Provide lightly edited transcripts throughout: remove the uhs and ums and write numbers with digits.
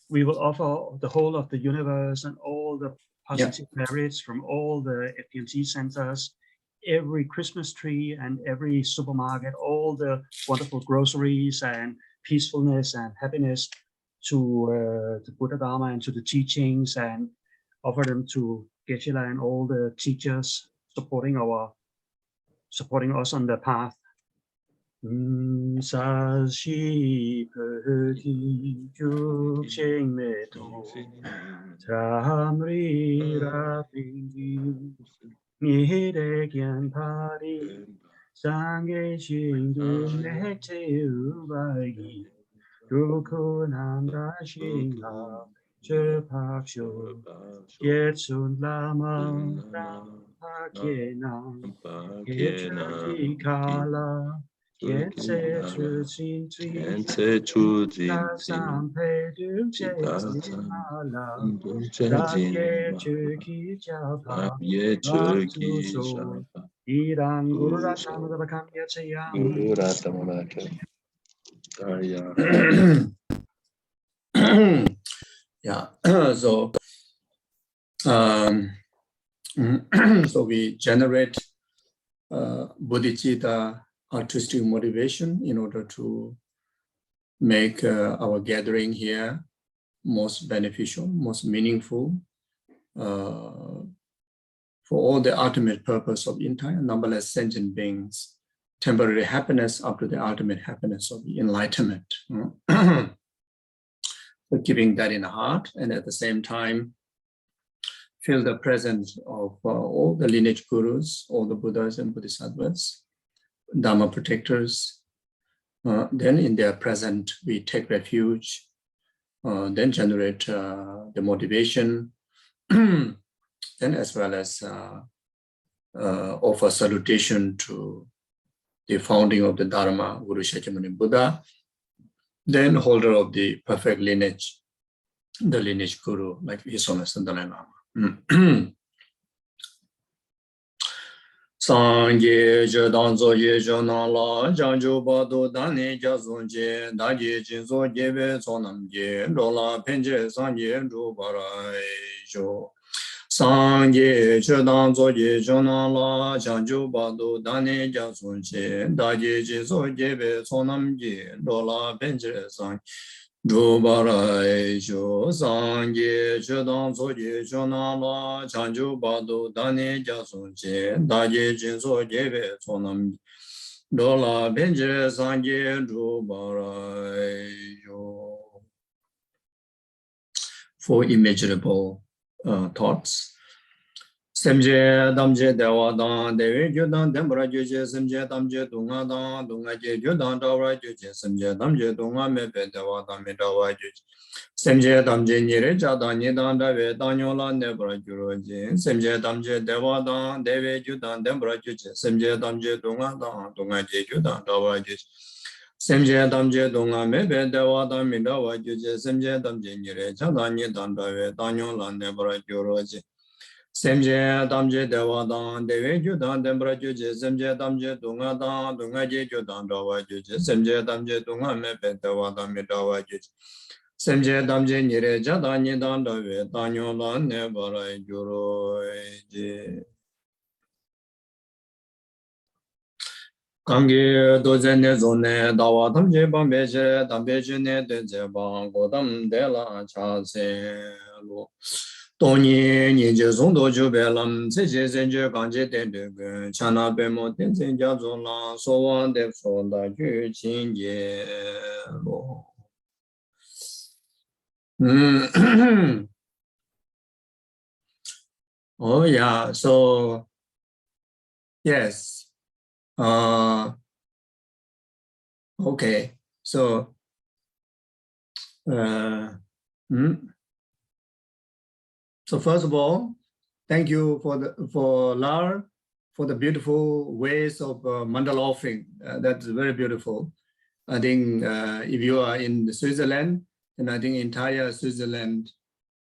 We will offer the whole of the universe and all the positive merits from all the FPMC centers, every Christmas tree and every supermarket, all the wonderful groceries and peacefulness and happiness to the Buddha Dharma and to the teachings, and offer them to Geshe and all the teachers supporting us on the path. Sa shi peti juk cheng me to tham ri ra ping ni de kyan pari sang ge xing du me te u bai gi du ko nam da xing la che pak shu ye sun la ma ram pa ke nam ke chi ka la Geshe Tenzin Zopa Sam Pe Du Che Mala Ye Chu Ki Jia Pa Tu So Iran Guru Ratama Bakam Yachayam. So so we generate Bodhicitta artistic motivation in order to make our gathering here most beneficial, most meaningful for all the ultimate purpose of entire numberless sentient beings, temporary happiness up to the ultimate happiness of the enlightenment. So keeping that in the heart, and at the same time feel the presence of all the lineage gurus, all the Buddhas and Bodhisattvas, Dharma protectors. Then in their present, we take refuge, then generate the motivation, then as well as offer salutation to the founding of the Dharma, Guru Shakyamuni Buddha, then holder of the perfect lineage, the lineage guru, like His Holiness the Dalai Lama. Sangye Jedang Zoye Jonala, Janju Badu Dani Jazunje, Daji Jinzo Jebe Zonamje, Lola Penje Sangye Rubarai Jo. Sangye Jedang Zoye Jonala, Janju Badu Dani Jazunje, Daji Jinzo Jebe Zonamje, Lola Penje Sangye Rubarai Jo. Sangye Jedang Zoye Jonala, Janju Badu Dani Jazunje, Daji Jinzo Jebe Zonamje, Lola Penje Sangye Rubarai Jo. For immeasurable thoughts. Semje damje dewa dan dewe judan dembra juje semje damje dunga dan dunga je judan dawa juje semje damje dunga mepe dewa dan me dawa juje semje damje nire jadan nidan dawe danyola nebra juroje semje damje dewa dan dewe judan dembra juje semje damje dunga dan dunga je judan dawa juje semje damje dunga mepe dewa dan me dawa juje semje damje nire jadan nidan dawe danyola nebra juroje Semje damje dewa dan dewe judan dembra juje semje damje dunga dan dunga je judan dawa juje semje damje dunga mepe dewa dan me dawa juje semje damje nire jadan nidan dawe danyo lan ne barai juro je kange doze ne zone dawa damje bambe je dambe june denje bang godam de la cha se lo Tony Ninja Zondo Jubelam, Seje Zenja Ganje Dende, Chana Bemo Tenzin Jazona, so one de Fonda Juchin Yelo. Oh, yeah, so yes. Okay, so So first of all, thank you for Lar for the beautiful ways of mandala offering. That's very beautiful. I think if you are in Switzerland, then I think entire Switzerland,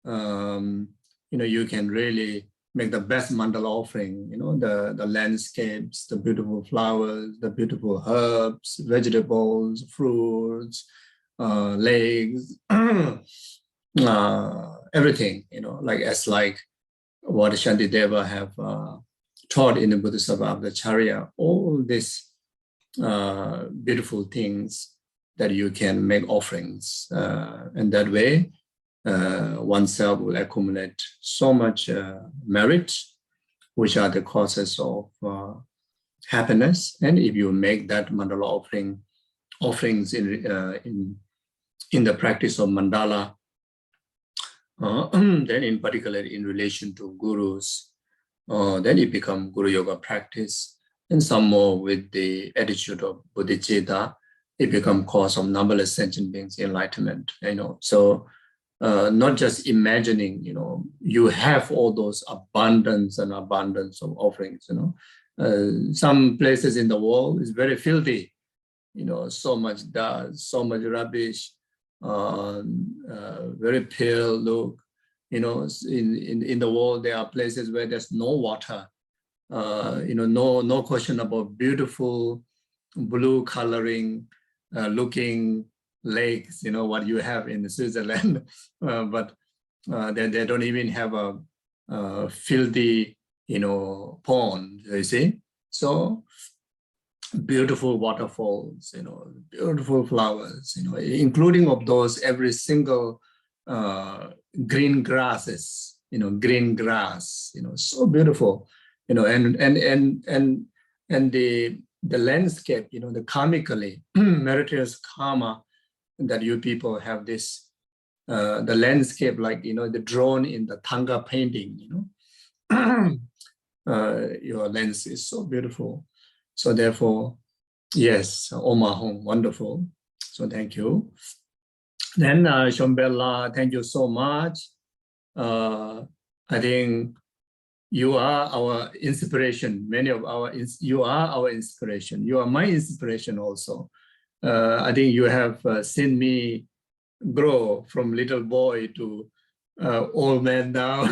you can really make the best mandala offering. The landscapes, the beautiful flowers, the beautiful herbs, vegetables, fruits, legs, everything, like what Shantideva have taught in the Bodhisattva of the Charya, all these beautiful things that you can make offerings. And that way, oneself will accumulate so much merit, which are the causes of happiness. And if you make that mandala offerings in the practice of mandala, then in particular in relation to gurus, then it becomes Guru Yoga practice, and some more with the attitude of Bodhicitta, it becomes cause of numberless sentient beings enlightenment. So not just imagining, you have all those abundance of offerings. Some places in the world is very filthy, so much dust, so much rubbish, very pale look. In the world, there are places where there's no water. No question about beautiful blue coloring looking lakes, what you have in Switzerland, but they don't even have a filthy, pond, you see. So beautiful waterfalls, beautiful flowers, including of those every single green grasses, green grass, so beautiful, and the landscape, the karmically meritorious karma that you people have this, the landscape, like, the drawn in the Thanga painting, your lens is so beautiful. So therefore, yes, Oma Home, wonderful. So thank you. Then Shombella, thank you so much. I think you are our inspiration. You are our inspiration. You are my inspiration also. I think you have seen me grow from little boy to old man now.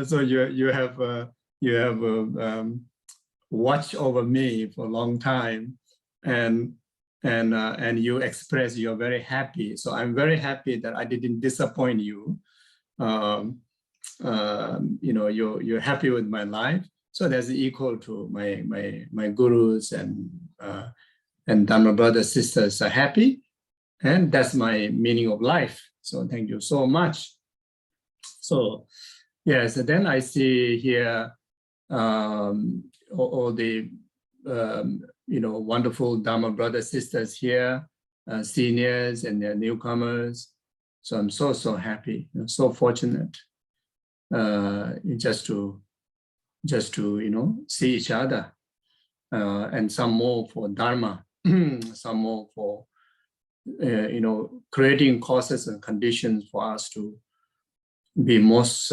So you have watched over me for a long time, and you express you're very happy. So I'm very happy that I didn't disappoint you. You're happy with my life. So that's equal to my gurus and Dharma brothers, sisters are happy, and that's my meaning of life. So thank you so much. So yes, then I see here all the wonderful Dharma brothers, sisters here, seniors and their newcomers. So I'm so happy, so fortunate, just to see each other, and some more for Dharma, some more for creating causes and conditions for us to be most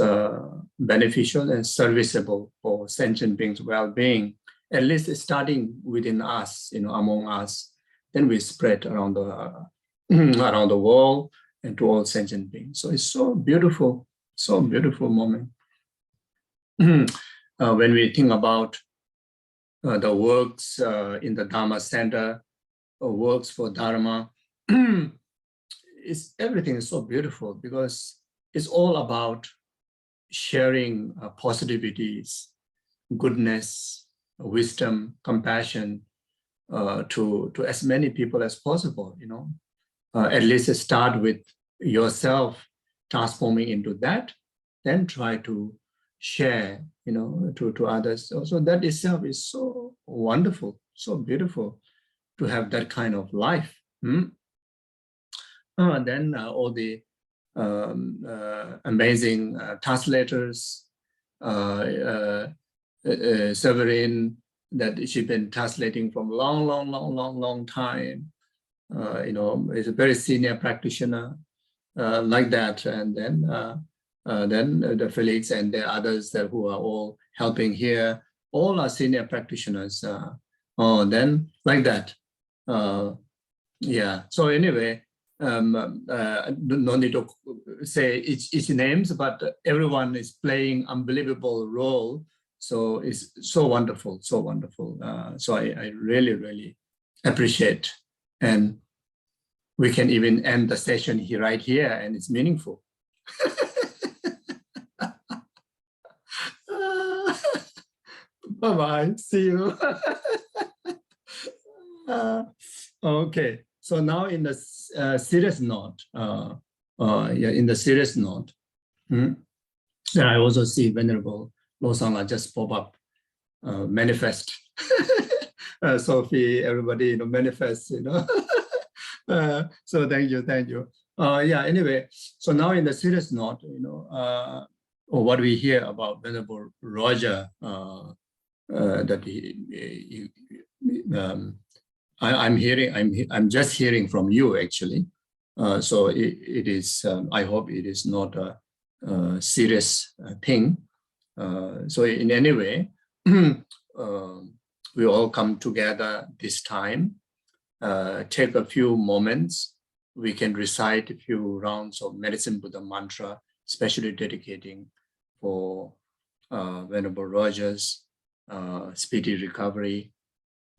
beneficial and serviceable for sentient beings' well-being, at least starting within us, among us. Then we spread around the world and to all sentient beings. So it's so beautiful moment. When we think about the works in the Dharma Center, works for Dharma, everything is so beautiful because it's all about sharing positivities, goodness, wisdom, compassion to as many people as possible. At least start with yourself transforming into that, then try to share, to others. So that itself is so wonderful, so beautiful to have that kind of life. Then all the amazing translators, Severin, that she's been translating from long time. Is a very senior practitioner like that, and then the Felix and the others who are all helping here, all are senior practitioners. Then like that. Yeah. So anyway, no need to say each names, but everyone is playing unbelievable role. So it's so wonderful, so wonderful. So I really appreciate. And we can even end the session here, right here, and it's meaningful. Bye-bye, see you. Okay, so now in the serious note, in the serious note, then I also see Venerable Losangla just pop up, manifest. Sophie, everybody, manifest, so thank you. Yeah, anyway, so now in the serious note, or what we hear about Venerable Roger, that I'm just hearing from you actually. So it is, I hope it is not a serious thing. So in any way, we all come together this time, take a few moments, we can recite a few rounds of Medicine Buddha mantra, especially dedicating for Venerable Roger's speedy recovery,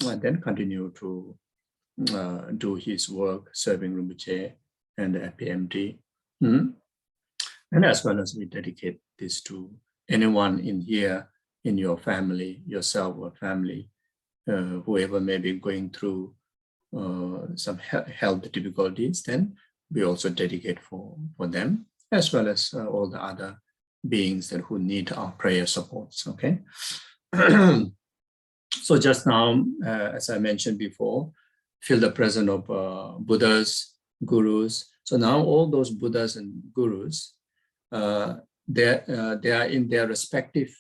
and then continue to do his work serving Rinpoche and the FPMT. And as well as we dedicate this to anyone in here, in your family, yourself or family, whoever may be going through some health difficulties, then we also dedicate for them, as well as all the other beings that who need our prayer supports, okay? So just now, as I mentioned before, feel the presence of Buddhas, Gurus. So now all those Buddhas and Gurus, they are in their respective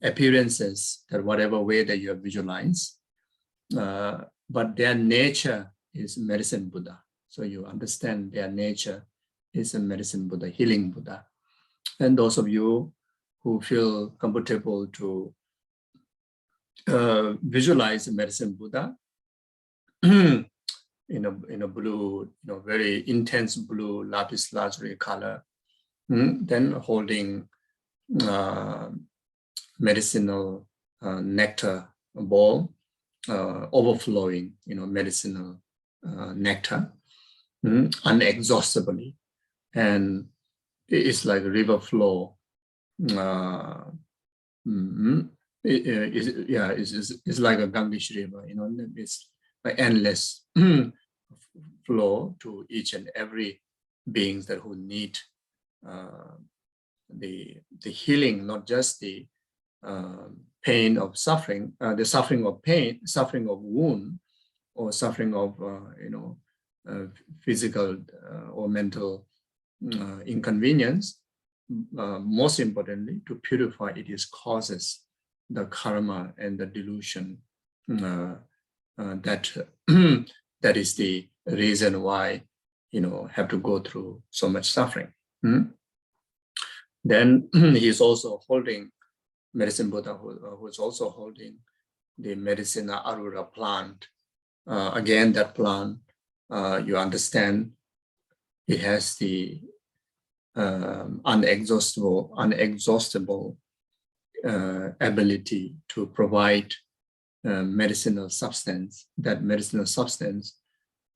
appearances, that whatever way that you have visualized, but their nature is medicine Buddha. So you understand their nature is a medicine Buddha, healing Buddha. And those of you who feel comfortable to visualize a medicine Buddha in a blue, very intense blue lapis lazuli color, then holding medicinal nectar bowl, overflowing, medicinal nectar, unexhaustibly, and it's like a river flow. It's like a Ganges river, it's like endless flow to each and every beings that who need the healing, not just the pain of suffering, the suffering of pain, suffering of wound, or suffering of physical or mental inconvenience. Most importantly, to purify its causes, the karma and the delusion that that is the reason why have to go through so much suffering. Then he is also holding medicine Buddha, who is also holding the Medicina Arura plant. Again, that plant, you understand, it has the unexhaustible ability to provide medicinal substance. That medicinal substance,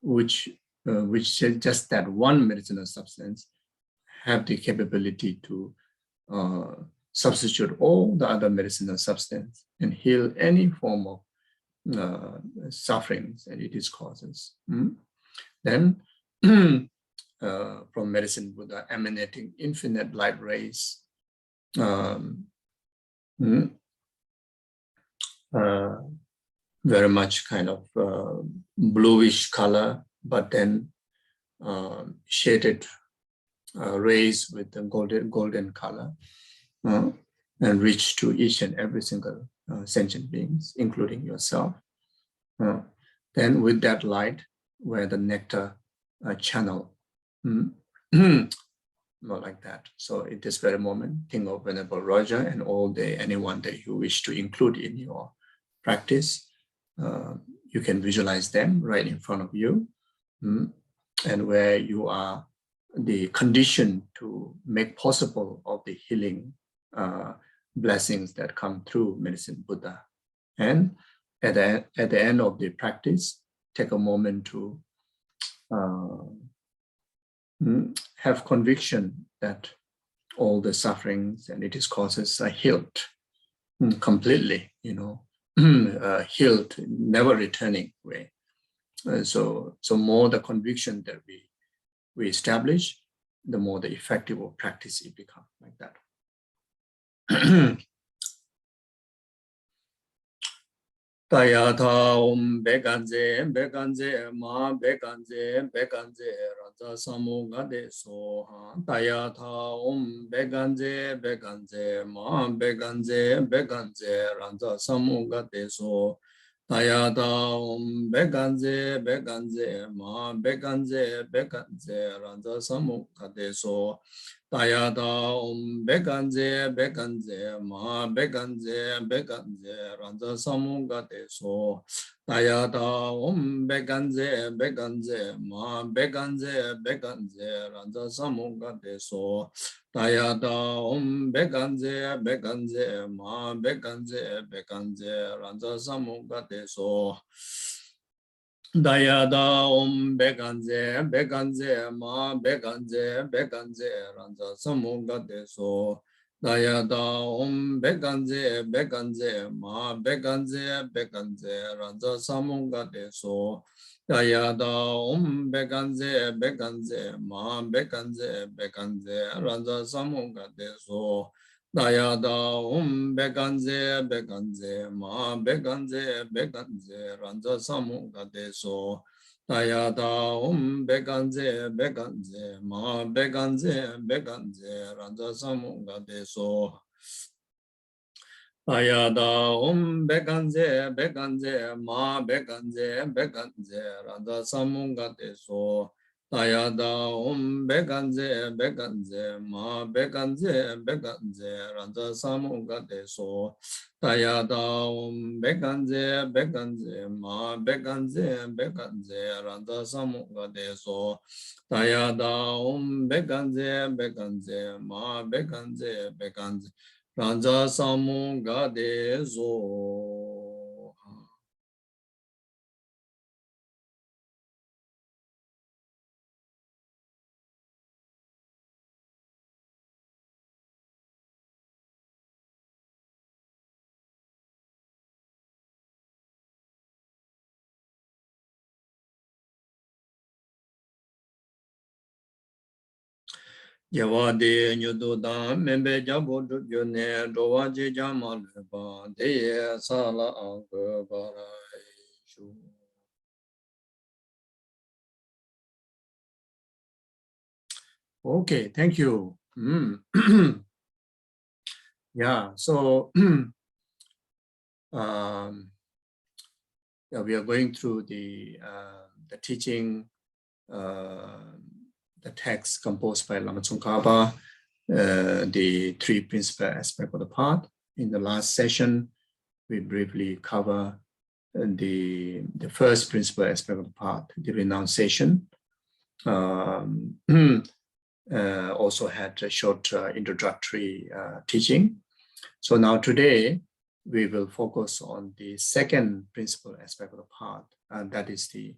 which just that one medicinal substance, have the capability to substitute all the other medicinal substance and heal any form of sufferings that it is causes. Then from medicine Buddha emanating infinite light rays, very much kind of bluish color, but then shaded rays with the golden color, and reach to each and every single sentient beings, including yourself. Then with that light, where the nectar channel, not like that. So at this very moment, think of Venerable Roger and anyone that you wish to include in your practice. You can visualize them right in front of you, and where you are the condition to make possible of the healing blessings that come through medicine Buddha. And at the end of the practice, take a moment to have conviction that all the sufferings and its causes are healed completely, healed, never returning way. So more the conviction that we establish, the more the effective of practice it becomes like that. Tayatha bekanze ma bekanze raja samugade soha. Tayatha bekanze ma bekanze raja samugade so. Tayatha bekanze ma bekanze raja samugade so. Tayatha bekanze ma bekanze raja samugade so. Tayatha bekanze ma bekanze raja samugade so. Tayatha bekanze ma bekanze raja samugade so. Dayada bekanze ma bekanze raja samugade so. Dayada bekanze ma bekanze raja samugade so. Dayada bekanze ma bekanze raja samugade so. Dayada bekanze ma bekanze raja samugade so. Dayada bekanze ma bekanze raja samugade so. Dayada bekanze ma bekanze raja samugade so. Dayada bekanze ma bekanze raja samugade so. Dayada bekanze ma bekanze raja samugade so. Dayada bekanze ma bekanze raja samugade so. Yawade nyududa membe jabo dujune dowaje jamaleba deye sala angbarai. Okay, thank you. Yeah, so yeah, we are going through the teaching, the text composed by Lama Tsongkhapa, the three principal aspects of the path. In the last session, we briefly cover the first principal aspect of the path, the renunciation. Also had a short introductory teaching. So now today, we will focus on the second principal aspect of the path, and that is the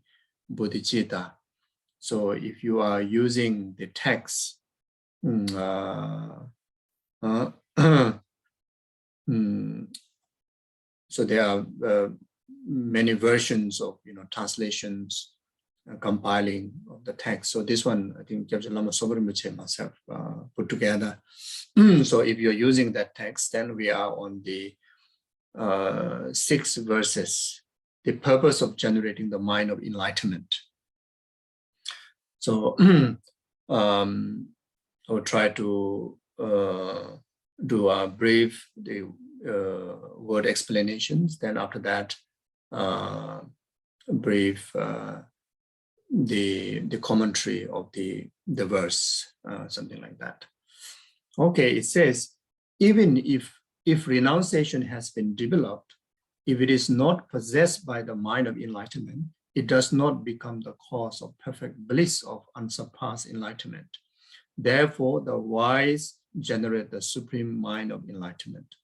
Bodhicitta. So if you are using the text, so there are many versions of translations, compiling of the text. So this one, I think Lama Tsongkhapa and myself put together. So if you're using that text, then we are on the 6 verses, the purpose of generating the mind of enlightenment. So I will try to do a brief word explanations. Then after that, brief the commentary of the verse, something like that. Okay, it says, even if renunciation has been developed, if it is not possessed by the mind of enlightenment, it does not become the cause of perfect bliss of unsurpassed enlightenment. Therefore, the wise generate the supreme mind of enlightenment.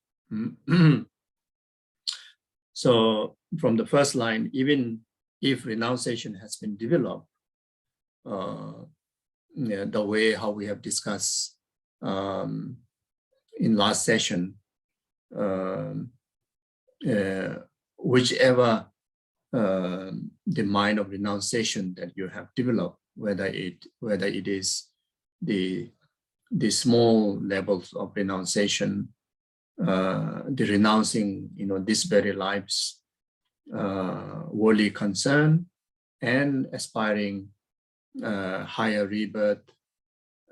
So from the first line, even if renunciation has been developed, the way how we have discussed in last session, whichever the mind of renunciation that you have developed, whether it is the small levels of renunciation, the renouncing, this very life's worldly concern, and aspiring higher rebirth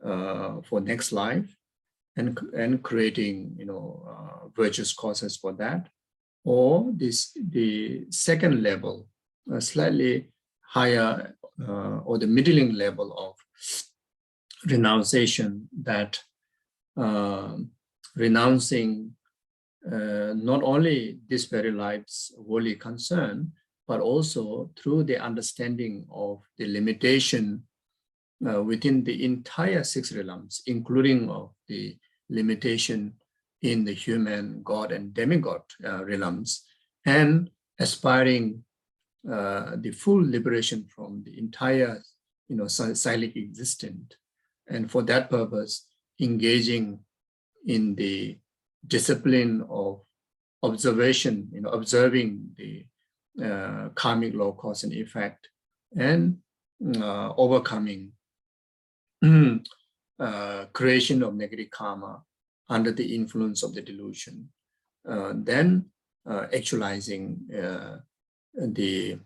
for next life, and creating, virtuous causes for that, or the second level, slightly higher, or the middling level of renunciation, that renouncing not only this very life's worldly concern, but also through the understanding of the limitation within the entire six realms, including of the limitation in the human, God, and demigod realms, and aspiring the full liberation from the entire, cyclic existence. And for that purpose, engaging in the discipline of observation, observing the karmic law, cause and effect, and overcoming creation of negative karma under the influence of the delusion, then actualizing the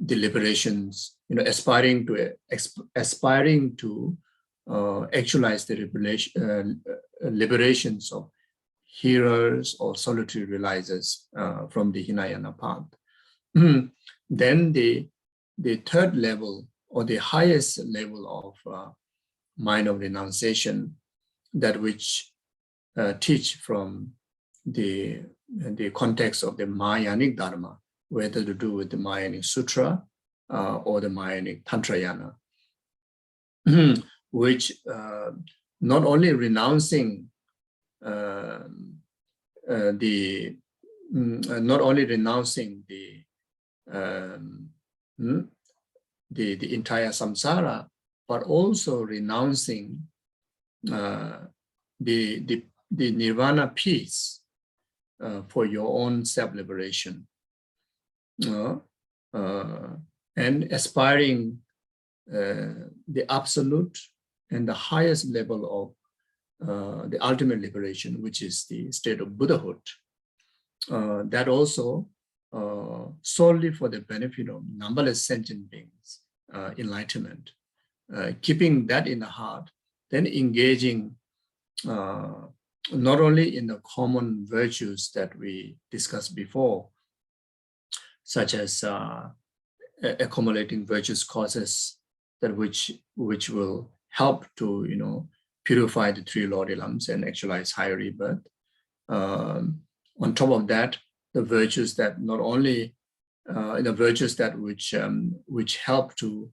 liberations, aspiring to actualize the liberations of hearers or solitary realizers from the Hinayana path. Then the third level, or the highest level of mind of renunciation, that which teach from the context of the Mahayanic Dharma, whether to do with the Mahayanic Sutra or the Mahayanic Tantrayana, which not only renouncing the entire samsara, but also renouncing the nirvana peace for your own self-liberation, and aspiring the absolute and the highest level of the ultimate liberation, which is the state of Buddhahood. That also solely for the benefit of numberless sentient beings, enlightenment. Keeping that in the heart, then engaging not only in the common virtues that we discussed before, such as accumulating virtuous causes, that which will help to purify the three lord realms and actualize higher rebirth. On top of that, the virtues that not only the virtues that which help to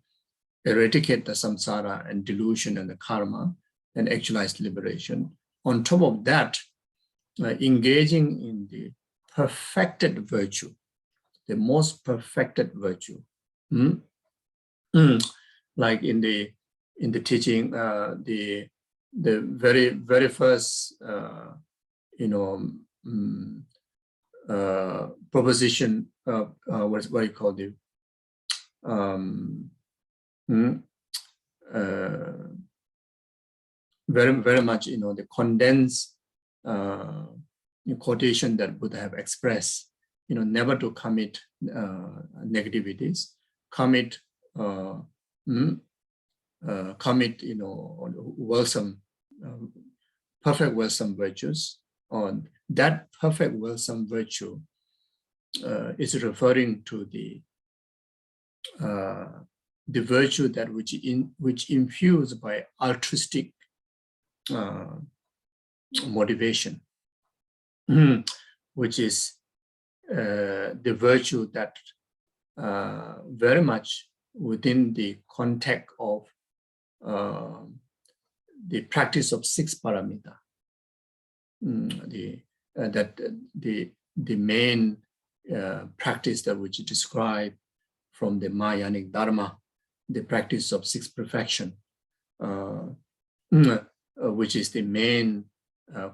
eradicate the samsara and delusion and the karma and actualize liberation. On top of that, engaging in the perfected virtue, the most perfected virtue, like in the teaching, the very first proposition, what you call the very much the condensed quotation that Buddha have expressed, never to commit negativities, commit wholesome, perfect wholesome virtues. On that perfect wholesome virtue is referring to the virtue that which infused by altruistic motivation, which is the virtue that very much within the context of the practice of six paramita, the the main practice that which describe from the Mahayanic Dharma, the practice of six perfection, which is the main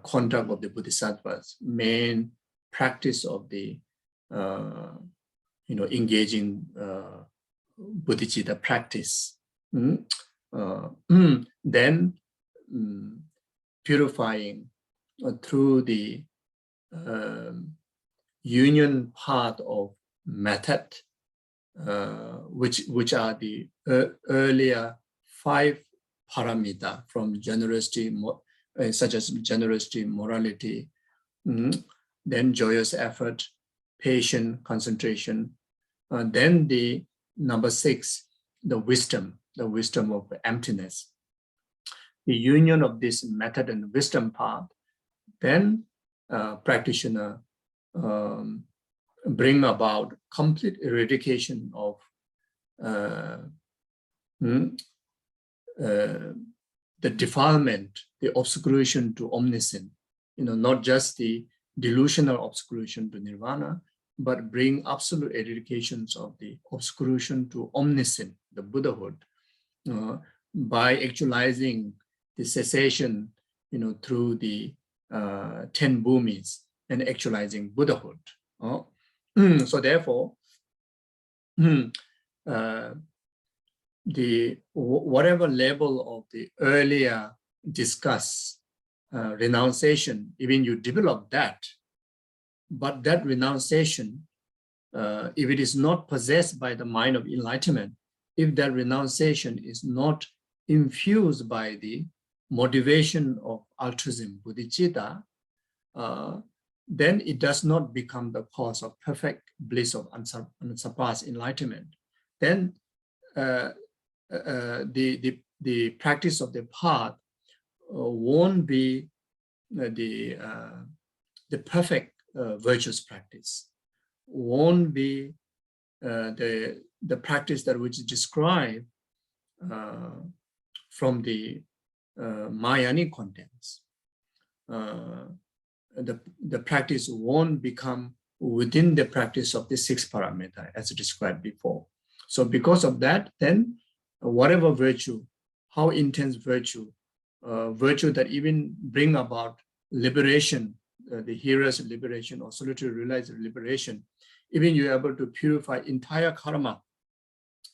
conduct of the Bodhisattvas, main practice of the engaging Bodhicitta practice. Then purifying through the union part of method, which are the earlier 5 paramita from generosity, such as generosity, morality, then joyous effort, patience, concentration, then the number 6, the wisdom of emptiness. The union of this method and wisdom part, then practitioner bring about complete eradication of the defilement, the obscuration to omniscience, not just the delusional obscuration to nirvana, but bring absolute eradications of the obscuration to omniscience, the Buddhahood, by actualizing the cessation, through the 10 bhumis and actualizing Buddhahood. So therefore, the whatever level of the earlier discussed renunciation, even you develop that, but that renunciation, if it is not possessed by the mind of enlightenment, if that renunciation is not infused by the motivation of altruism, bodhicitta, then it does not become the cause of perfect bliss of unsurpassed enlightenment. Then the practice of the path won't be the perfect virtuous practice, won't be the practice that which is described from the Mahayanic contents. The practice won't become within the practice of the 6 paramita as described before. So because of that, then whatever virtue, how intense virtue, virtue that even bring about liberation, the hearer's liberation or solitary realizer liberation, even you're able to purify entire karma,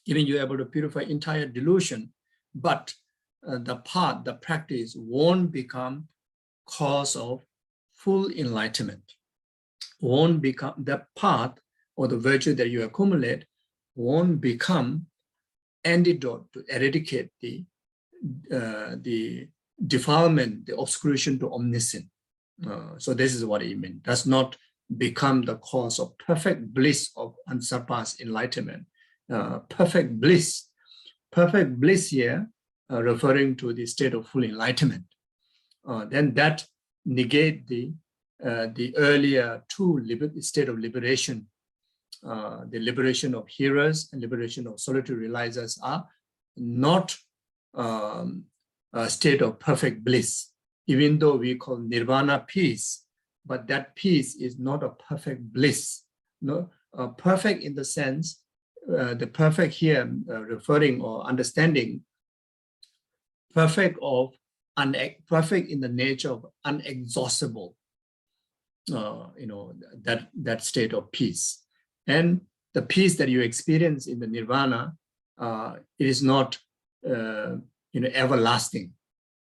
even you're able to purify entire delusion, but the path, the practice won't become cause of full enlightenment, won't become, the path or the virtue that you accumulate won't become antidote to eradicate the defilement, the obscuration to omniscience. So this is what it means. Does not become the cause of perfect bliss of unsurpassed enlightenment. Perfect bliss here, referring to the state of full enlightenment. Then that negate the earlier 2 state of liberation. The liberation of hearers and liberation of solitary realizers are not a state of perfect bliss, even though we call nirvana peace, but that peace is not a perfect bliss. No, perfect in the sense, the perfect here referring or understanding perfect in the nature of unexhaustible, that state of peace. And the peace that you experience in the nirvana, it is not everlasting,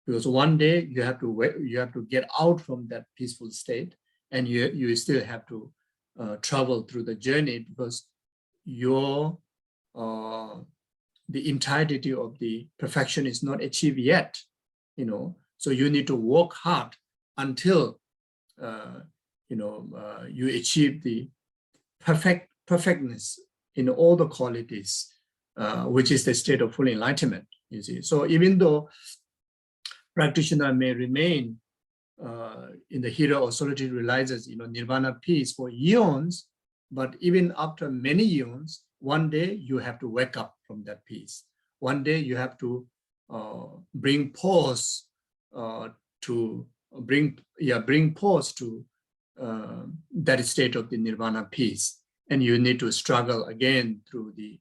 because one day you have to get out from that peaceful state, and you still have to travel through the journey, because the entirety of the perfection is not achieved yet. So you need to work hard until you achieve the perfectness in all the qualities, which is the state of full enlightenment. You see, so even though practitioner may remain in the hero or solitary realizes nirvana peace for eons, but even after many eons, one day you have to wake up from that peace. One day you have to bring pause to that state of the nirvana peace, and you need to struggle again through the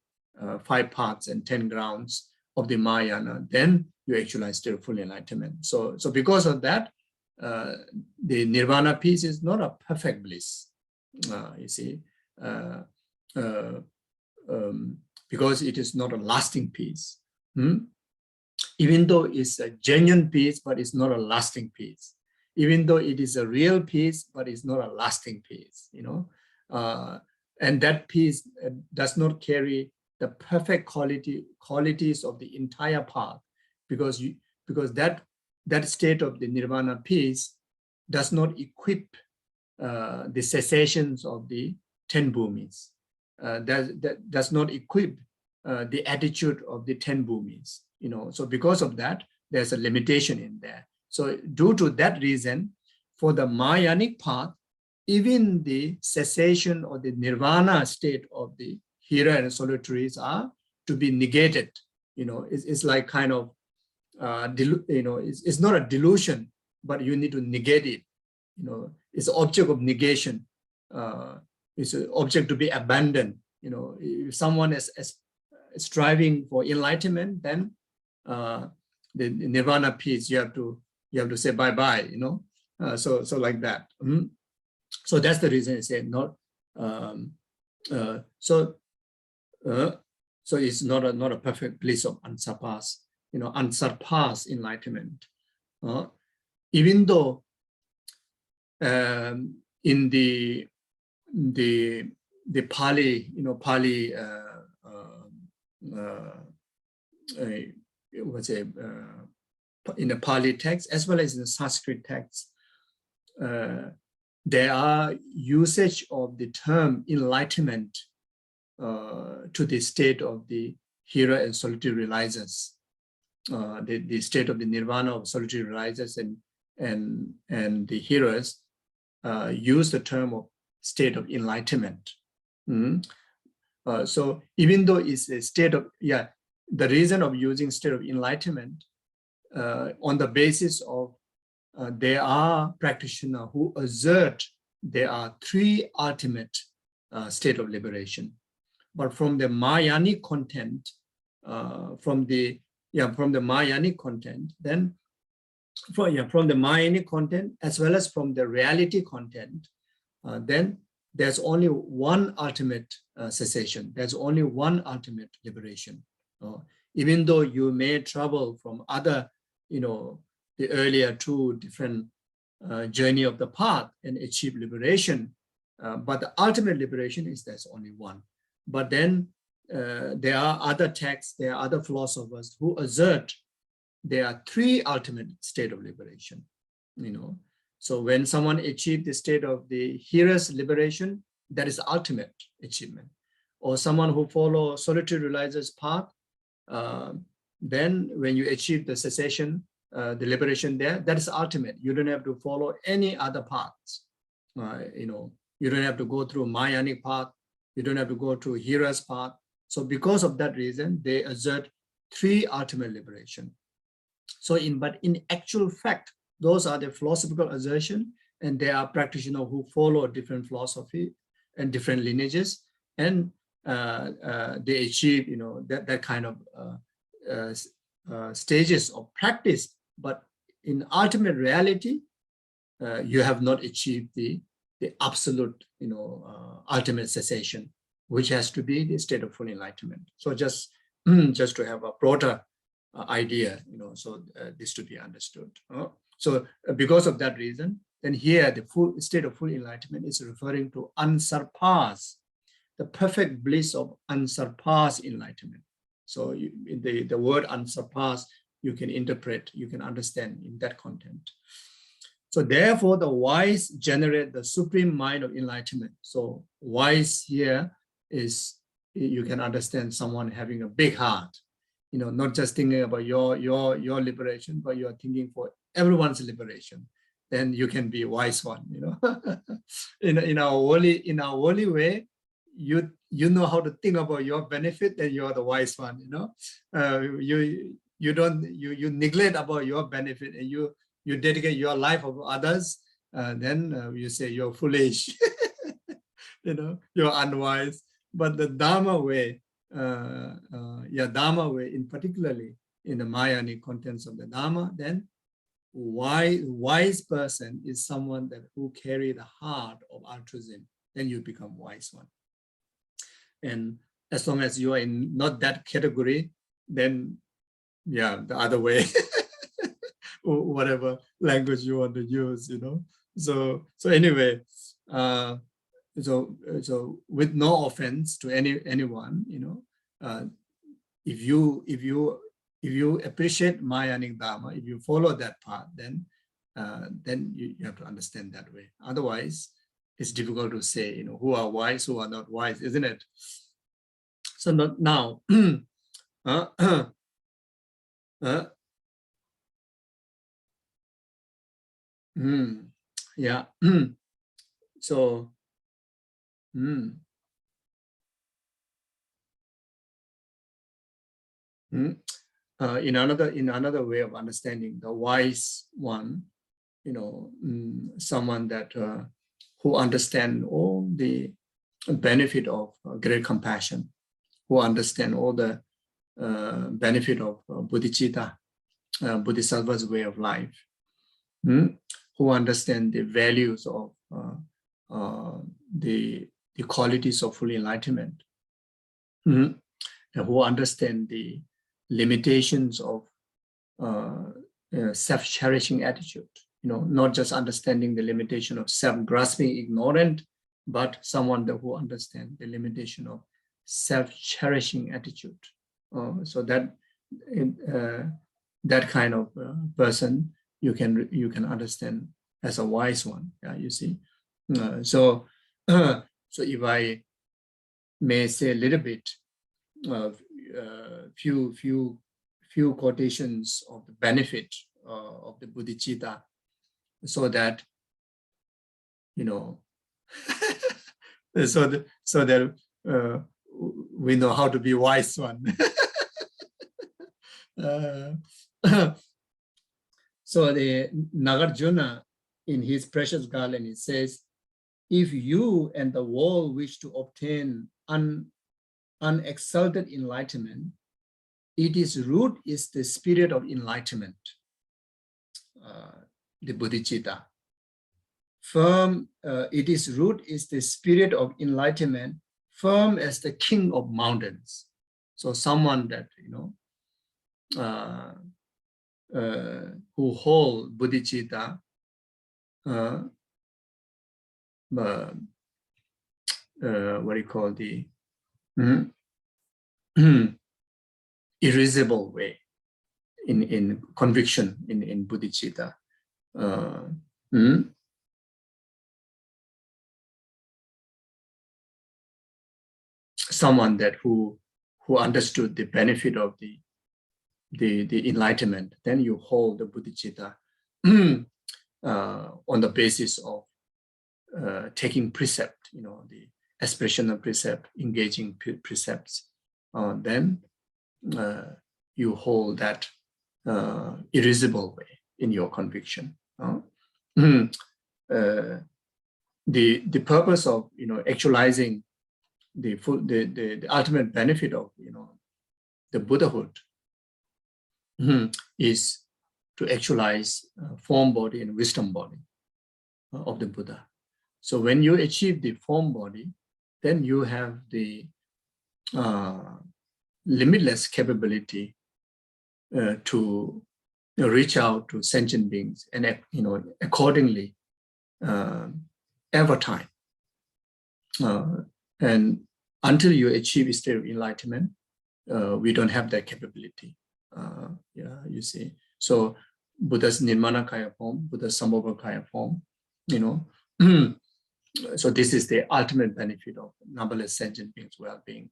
5 paths and 10 grounds of the Mahayana, then you actualize still full enlightenment. So because of that, the nirvana peace is not a perfect bliss, you see, because it is not a lasting peace. Even though it's a genuine peace, but it's not a lasting peace. Even though it is a real peace, but it's not a lasting peace, you know. And that peace does not carry the perfect qualities of the entire path, because that state of the nirvana peace does not equip the cessations of the 10 bhumis. That does not equip the attitude of the 10 bhumis, you know. So because of that, there's a limitation in there. So due to that reason, for the Mahayanic path, even the cessation or the nirvana state of the hero and solitaries are to be negated. You know, it's like kind of, you know, it's not a delusion, but you need to negate it. You know, it's an object of negation. It's an object to be abandoned. You know, if someone is striving for enlightenment, then the nirvana peace, you have to say bye-bye, you know. So like that. So that's the reason I say not. So it's not a perfect bliss of unsurpassed, you know, unsurpassed enlightenment. Even though in the Pali, you know, Pali, in the Pali text as well as in the Sanskrit text, there are usage of the term enlightenment to the state of the hero and solitary realizers, the state of the nirvana of solitary realizers, and the heroes use the term of state of enlightenment. So even though it's a state of, the reason of using state of enlightenment on the basis of there are practitioners who assert there are 3 ultimate state of liberation. But from the Mahayanic content, from the Mahayanic content, then from the Mahayanic content as well as from the reality content, then there's only one ultimate cessation. There's only one ultimate liberation. Even though you may travel from other, you know, the earlier 2 different journey of the path and achieve liberation, but the ultimate liberation is there's only one. But then there are other texts, there are other philosophers who assert there are 3 ultimate state of liberation, you know. So when someone achieves the state of the hero's liberation, that is ultimate achievement. Or someone who follows solitary realizer's path, then when you achieve the cessation, the liberation there, that is ultimate. You don't have to follow any other paths. You know, you don't have to go through Mahayanic path. You don't have to go through hero's path. So because of that reason, they assert 3 ultimate liberation. So but in actual fact, those are the philosophical assertion, and there are practitioners who follow different philosophy and different lineages, and they achieve, you know, that kind of stages of practice. But in ultimate reality, you have not achieved the absolute, you know, ultimate cessation, which has to be the state of full enlightenment. So just to have a broader idea, you know, so this to be understood. So because of that reason, then here the full state of full enlightenment is referring to unsurpassed, the perfect bliss of unsurpassed enlightenment. So the word unsurpassed, you can interpret, you can understand in that content. So therefore, the wise generate the supreme mind of enlightenment. So wise here is, you can understand someone having a big heart, you know, not just thinking about your liberation, but you're thinking for everyone's liberation. Then you can be a wise one, you know. in our worldly way, you know how to think about your benefit, then you are the wise one, you know. You neglect about your benefit, and you dedicate your life of others, then you say you're foolish, you're unwise. But the Dharma way, Dharma way, in particularly in the Mayanic contents of the Dharma, then wise person is someone who carry the heart of altruism. Then you become wise one. And as long as you are in not that category, then the other way, whatever language you want to use, So anyway, so with no offense to anyone, if you appreciate Mayanic Dharma, if you follow that path, then you have to understand that way. Otherwise, it's difficult to say, who are wise, who are not wise, isn't it? So now, yeah. So, in another way of understanding the wise one, someone that who understand all the benefit of great compassion, who understand all the benefit of Bodhicitta, Bodhisattva's way of life, who understand the values of the qualities of full enlightenment, and who understand the limitations of self-cherishing attitude, not just understanding the limitation of self-grasping ignorant, but someone who understands the limitation of self-cherishing attitude. So that that kind of person you can understand as a wise one. You see. So if I may say a little bit of few quotations of the benefit of the Bodhicitta, so that so that we know how to be wise one. So the Nagarjuna in his precious garland, it says, if you and the world wish to obtain unexalted enlightenment, its root is the spirit of enlightenment, the Bodhicitta. Its root is the spirit of enlightenment, firm as the king of mountains. So someone that, who hold Bodhicitta, what do you call the irresistible way in conviction in Bodhicitta. Someone that who understood the benefit of the enlightenment, then you hold the Bodhicitta on the basis of taking precept, the expression of precept, engaging precepts. Then you hold that irresistible way in your conviction. The purpose of actualizing the ultimate benefit of the Buddhahood is to actualize form body and wisdom body of the Buddha. So when you achieve the form body, then you have the limitless capability to reach out to sentient beings and accordingly ever time. And until you achieve a state of enlightenment, we don't have that capability. You see. So Buddha's Nirmanakaya form, Buddha's Sambhogakaya form, so this is the ultimate benefit of numberless sentient beings' well-being.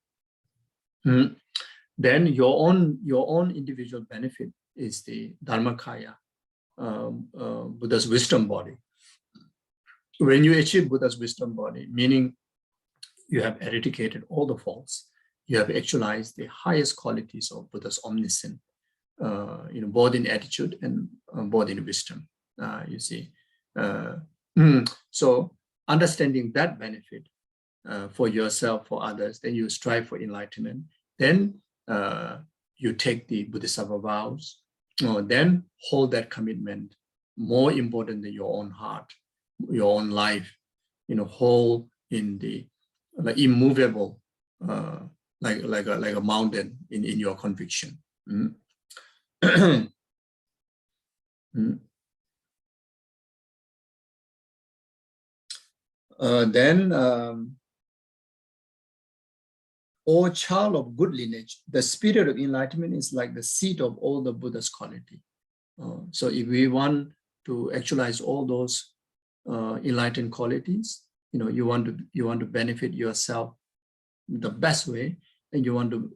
Then your own individual benefit is the Dharmakaya, Buddha's wisdom body. When you achieve Buddha's wisdom body, meaning you have eradicated all the faults, you have actualized the highest qualities of Buddha's omniscience, both in attitude and both in wisdom. You see, So understanding that benefit for yourself, for others, then you strive for enlightenment. Then you take the Bodhisattva vows, then hold that commitment more important than your own heart, your own life, hold in the immovable, like a mountain in your conviction. Then, O child of good lineage, the spirit of enlightenment is like the seed of all the Buddha's quality. So if we want to actualize all those enlightened qualities, you want to benefit yourself the best way, and you want to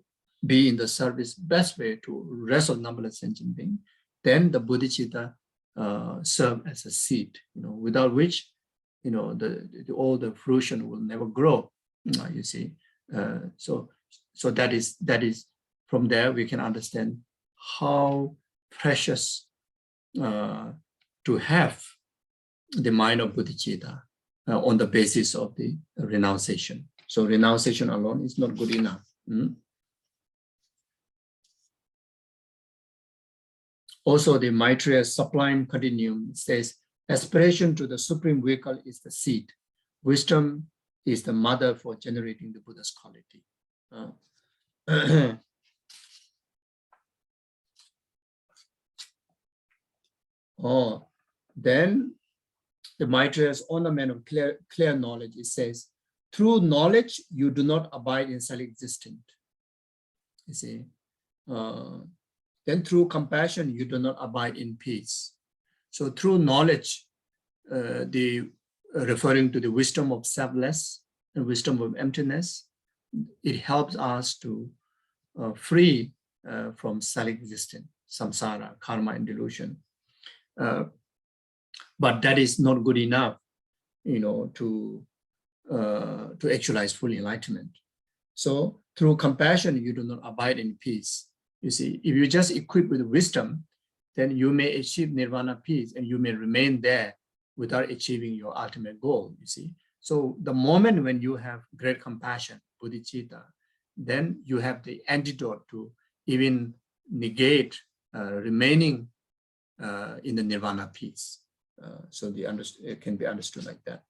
be in the service best way to rest of numberless sentient beings, then the Bodhicitta serve as a seed, without which, all the fruition will never grow. You see, so that is from there we can understand how precious to have the mind of Bodhicitta on the basis of the renunciation. So renunciation alone is not good enough. Also, the Maitreya Sublime Continuum says, aspiration to the supreme vehicle is the seed. Wisdom is the mother for generating the Buddha's quality. Then the Maitreya's ornament of clear knowledge, it says, through knowledge, you do not abide in self-existent. You see. Then through compassion, you do not abide in peace. So through knowledge, referring to the wisdom of selfless and wisdom of emptiness, it helps us to free from self-existent, samsara, karma, and delusion. But that is not good enough, to actualize full enlightenment. So through compassion, you do not abide in peace. You see, if you just equip with wisdom, then you may achieve nirvana peace and you may remain there without achieving your ultimate goal, you see. So the moment when you have great compassion, bodhicitta, then you have the antidote to even negate remaining in the nirvana peace. So it can be understood like that.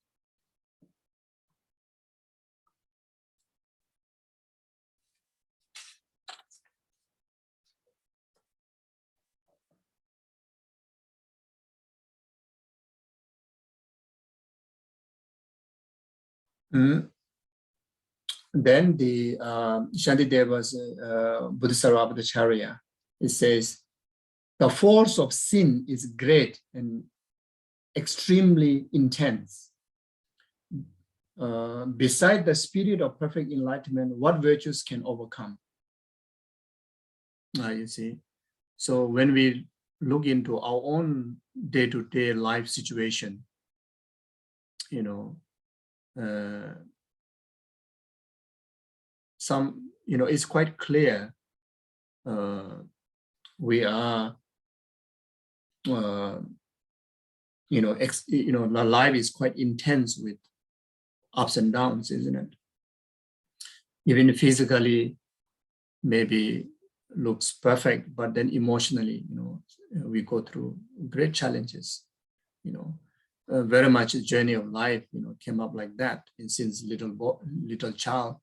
Then the Shantideva's Bodhisarabhacharya, it says, the force of sin is great and extremely intense. Beside the spirit of perfect enlightenment, what virtues can overcome? You see, so when we look into our own day-to-day life situation, it's quite clear we are, the life is quite intense with ups and downs, isn't it? Even physically, maybe looks perfect, but then emotionally, we go through great challenges. Very much a journey of life, came up like that. And since little child,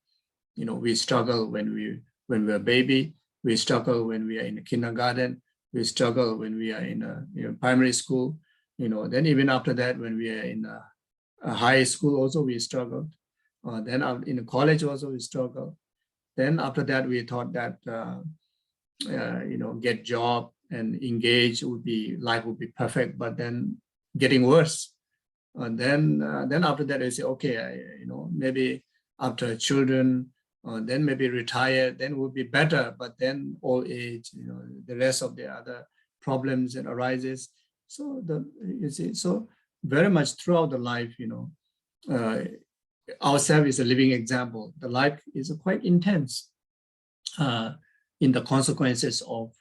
we struggle when we are a baby, we struggle when we are in a kindergarten, we struggle when we are in a primary school, then even after that, when we are in a high school also we struggled. Then in college also we struggle. Then after that we thought that, get job and engage life would be perfect, but then getting worse. And then after that I say, okay, maybe after children, then maybe retire, then would be better, but then old age, the rest of the other problems that arises. So so very much throughout the life, ourselves is a living example. The life is quite intense in the consequences of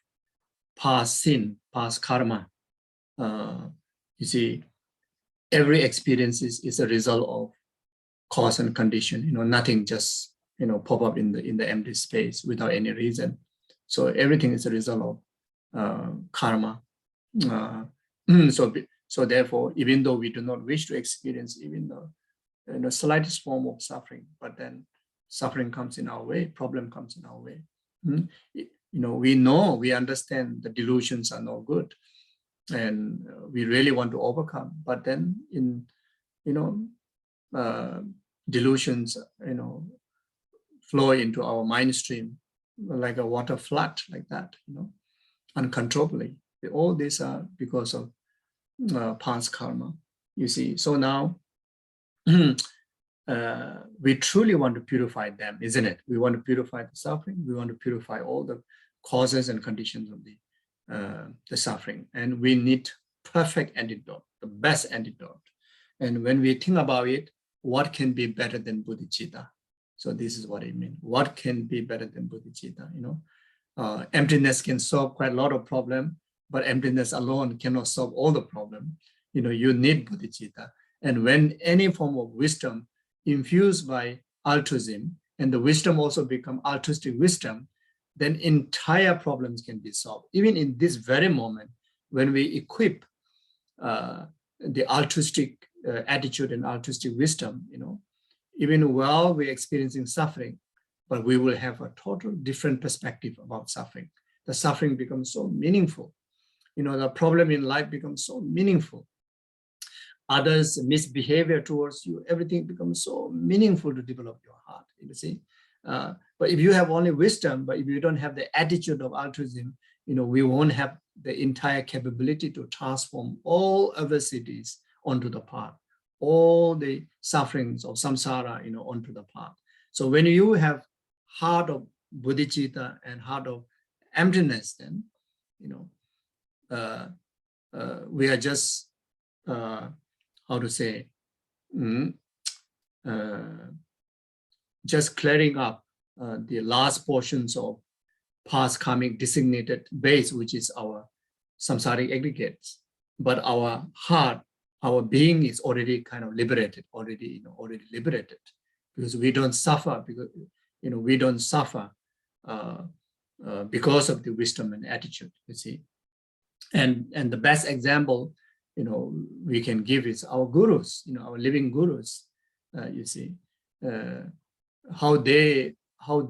past sin, past karma. You see, every experience is a result of cause and condition. Nothing just pop up in the empty space without any reason. So everything is a result of karma. So therefore, even though we do not wish to experience even the slightest form of suffering, but then suffering comes in our way, problem comes in our way. We understand the delusions are no good, and we really want to overcome. But then delusions, flow into our mind stream like a water flood, like that, uncontrollably. All these are because of past karma, you see. So now we truly want to purify them, isn't it? We want to purify the suffering. We want to purify all the causes and conditions of the suffering. And we need perfect antidote, the best antidote. And when we think about it, what can be better than Bodhicitta? So this is what I mean. What can be better than Bodhicitta? Emptiness can solve quite a lot of problems, but emptiness alone cannot solve all the problems. You need Bodhicitta. And when any form of wisdom infused by altruism, and the wisdom also become altruistic wisdom, then entire problems can be solved. Even in this very moment, when we equip the altruistic attitude and altruistic wisdom, even while we're experiencing suffering, but we will have a total different perspective about suffering. The suffering becomes so meaningful. The problem in life becomes so meaningful. Others' misbehavior towards you, everything becomes so meaningful to develop your heart, you see. But if you have only wisdom, but if you don't have the attitude of altruism, we won't have the entire capability to transform all adversities onto the path, all the sufferings of samsara, onto the path. So when you have heart of bodhicitta and heart of emptiness, then, we are just, how to say, just clearing up the last portions of past karmic designated base, which is our samsaric aggregates. But our heart, our being is already kind of liberated, already liberated, because we don't suffer, because we don't suffer because of the wisdom and attitude, you see. And the best example, we can give is our gurus, our living gurus, you see, how they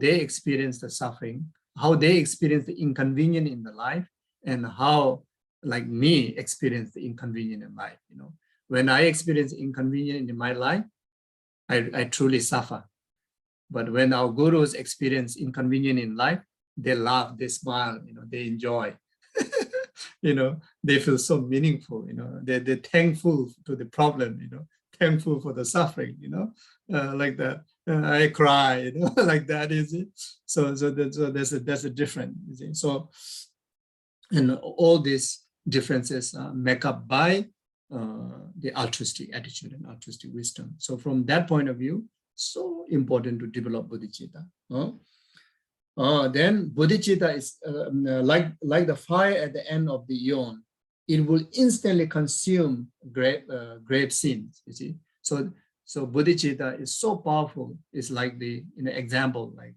experience the suffering, how they experience the inconvenience in the life, and how, like me, experience the inconvenience in life. When I experience inconvenience in my life, I truly suffer. But when our gurus experience inconvenience in life, they laugh, they smile, they enjoy. They feel so meaningful. They're thankful to the problem. Thankful for the suffering. Like that. I cry. Like that. Is it? So there's a difference. You see? So, and all these differences make up by the altruistic attitude and altruistic wisdom. So from that point of view, so important to develop bodhicitta. Then bodhicitta is like the fire at the end of the eon. It will instantly consume grave sins. You see, so bodhicitta is so powerful. It's like the example, like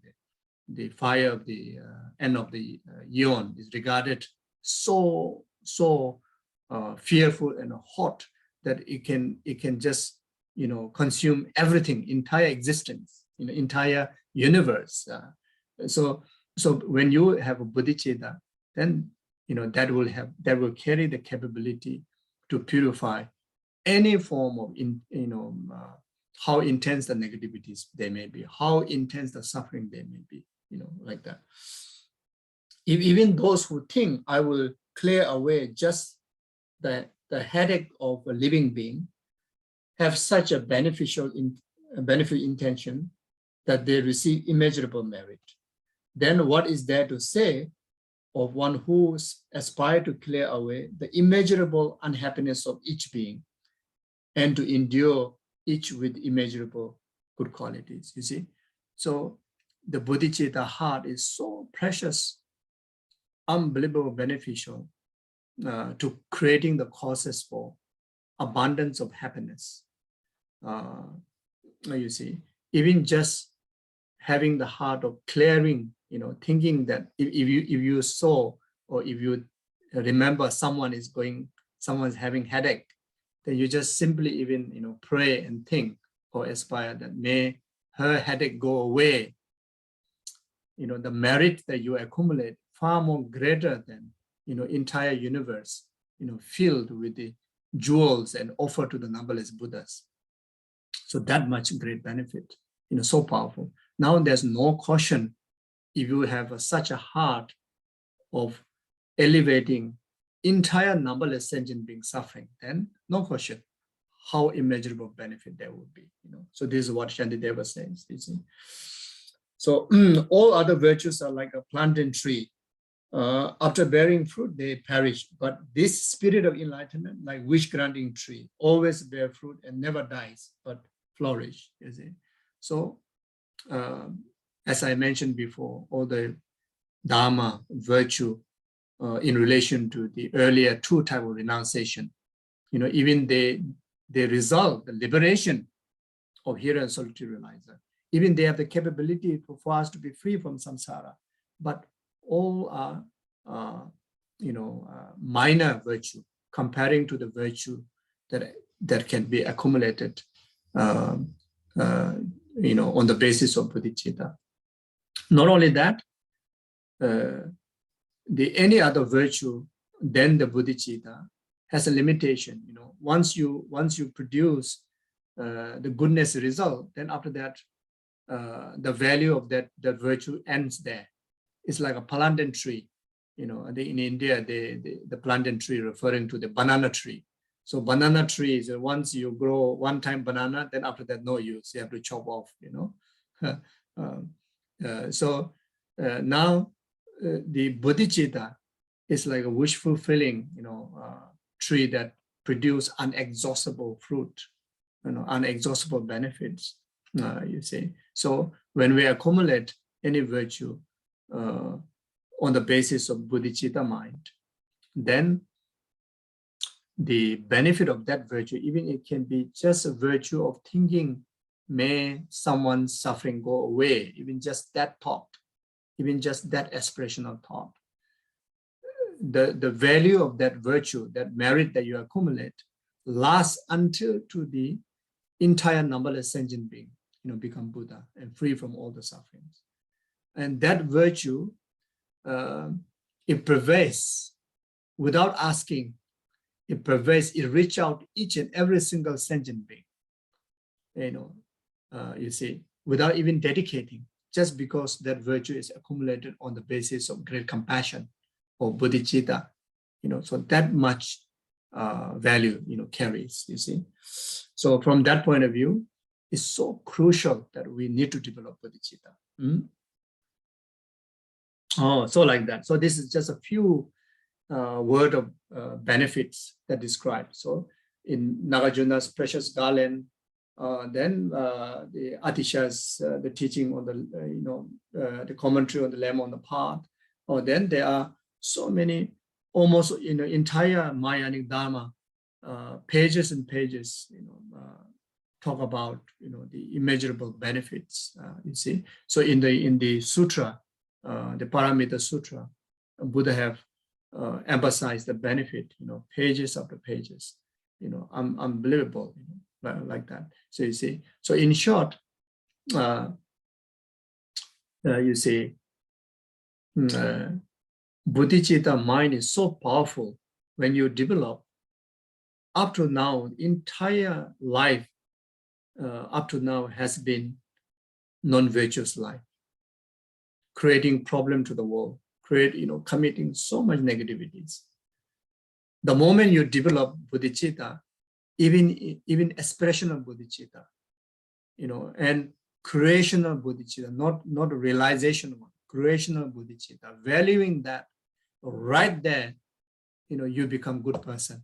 the fire of the end of the eon is regarded so fearful and hot that it can just consume everything, entire existence, entire universe. So when you have a bodhicitta, then that will carry the capability to purify any form of how intense the negativities they may be, how intense the suffering they may be, like that. Even those who think I will clear away just the headache of a living being have such a beneficial intention that they receive immeasurable merit. Then what is there to say of one who aspires to clear away the immeasurable unhappiness of each being and to endure each with immeasurable good qualities, you see? So the bodhicitta heart is so precious, unbelievable beneficial to creating the causes for abundance of happiness. You see, even just having the heart of clearing, thinking that if you saw or if you remember someone's having headache, then you just simply even pray and think or aspire that may her headache go away. The merit that you accumulate far more greater than entire universe filled with the jewels and offered to the numberless Buddhas. So that much great benefit, so powerful. Now there's no caution if you have such a heart of elevating entire numberless sentient beings suffering, then no question how immeasurable benefit there would be. So this is what Shantideva says. You see. So all other virtues are like a plantain tree. After bearing fruit, they perish. But this spirit of enlightenment, like wish-granting tree, always bear fruit and never dies, but flourish. You see. So as I mentioned before, all the Dharma, virtue, in relation to the earlier two types of renunciation, even they result the liberation of hero and solitary realizer. Even they have the capability for us to be free from samsara, but all are, minor virtue comparing to the virtue that can be accumulated, on the basis of bodhicitta. Not only that, any other virtue than the bodhicitta has a limitation. Once you produce the goodness result, then after that, the value of that virtue ends there. It's like a plantain tree. In India, the plantain tree referring to the banana tree. So banana tree is once you grow one time banana, then after that no use. You have to chop off. Now the bodhicitta is like a wish fulfilling, tree that produce unexhaustible fruit, unexhaustible benefits. You see. So when we accumulate any virtue on the basis of bodhicitta mind, then the benefit of that virtue, even it can be just a virtue of thinking, may someone's suffering go away, even just that thought, even just that aspirational thought. The value of that virtue, that merit that you accumulate, lasts until to the entire numberless sentient being, become Buddha and free from all the sufferings. And that virtue, it pervades without asking. It pervades, it reaches out each and every single sentient being, you see, without even dedicating, just because that virtue is accumulated on the basis of great compassion or bodhicitta, so that much value, carries, you see. So from that point of view, it's so crucial that we need to develop bodhicitta. So like that. So this is just a few word of benefits that describe. So in Nagarjuna's precious garland, then the Atisha's the teaching on the the commentary on the Lamb on the Path, or then there are so many, almost entire Mahayanic Dharma, pages and pages, talk about the immeasurable benefits. You see, so in the sutra, the Paramita Sutra, Buddha have emphasized the benefit, pages after pages, unbelievable, like that. So you see, so in short, you see, bodhicitta mind is so powerful when you develop. Up to now, entire life up to now has been non-virtuous life, creating problem to the world, committing so much negativities. The moment you develop bodhicitta, even aspirational bodhicitta, and creational bodhicitta, not realization one, creational bodhicitta, valuing that, right there, you become good person,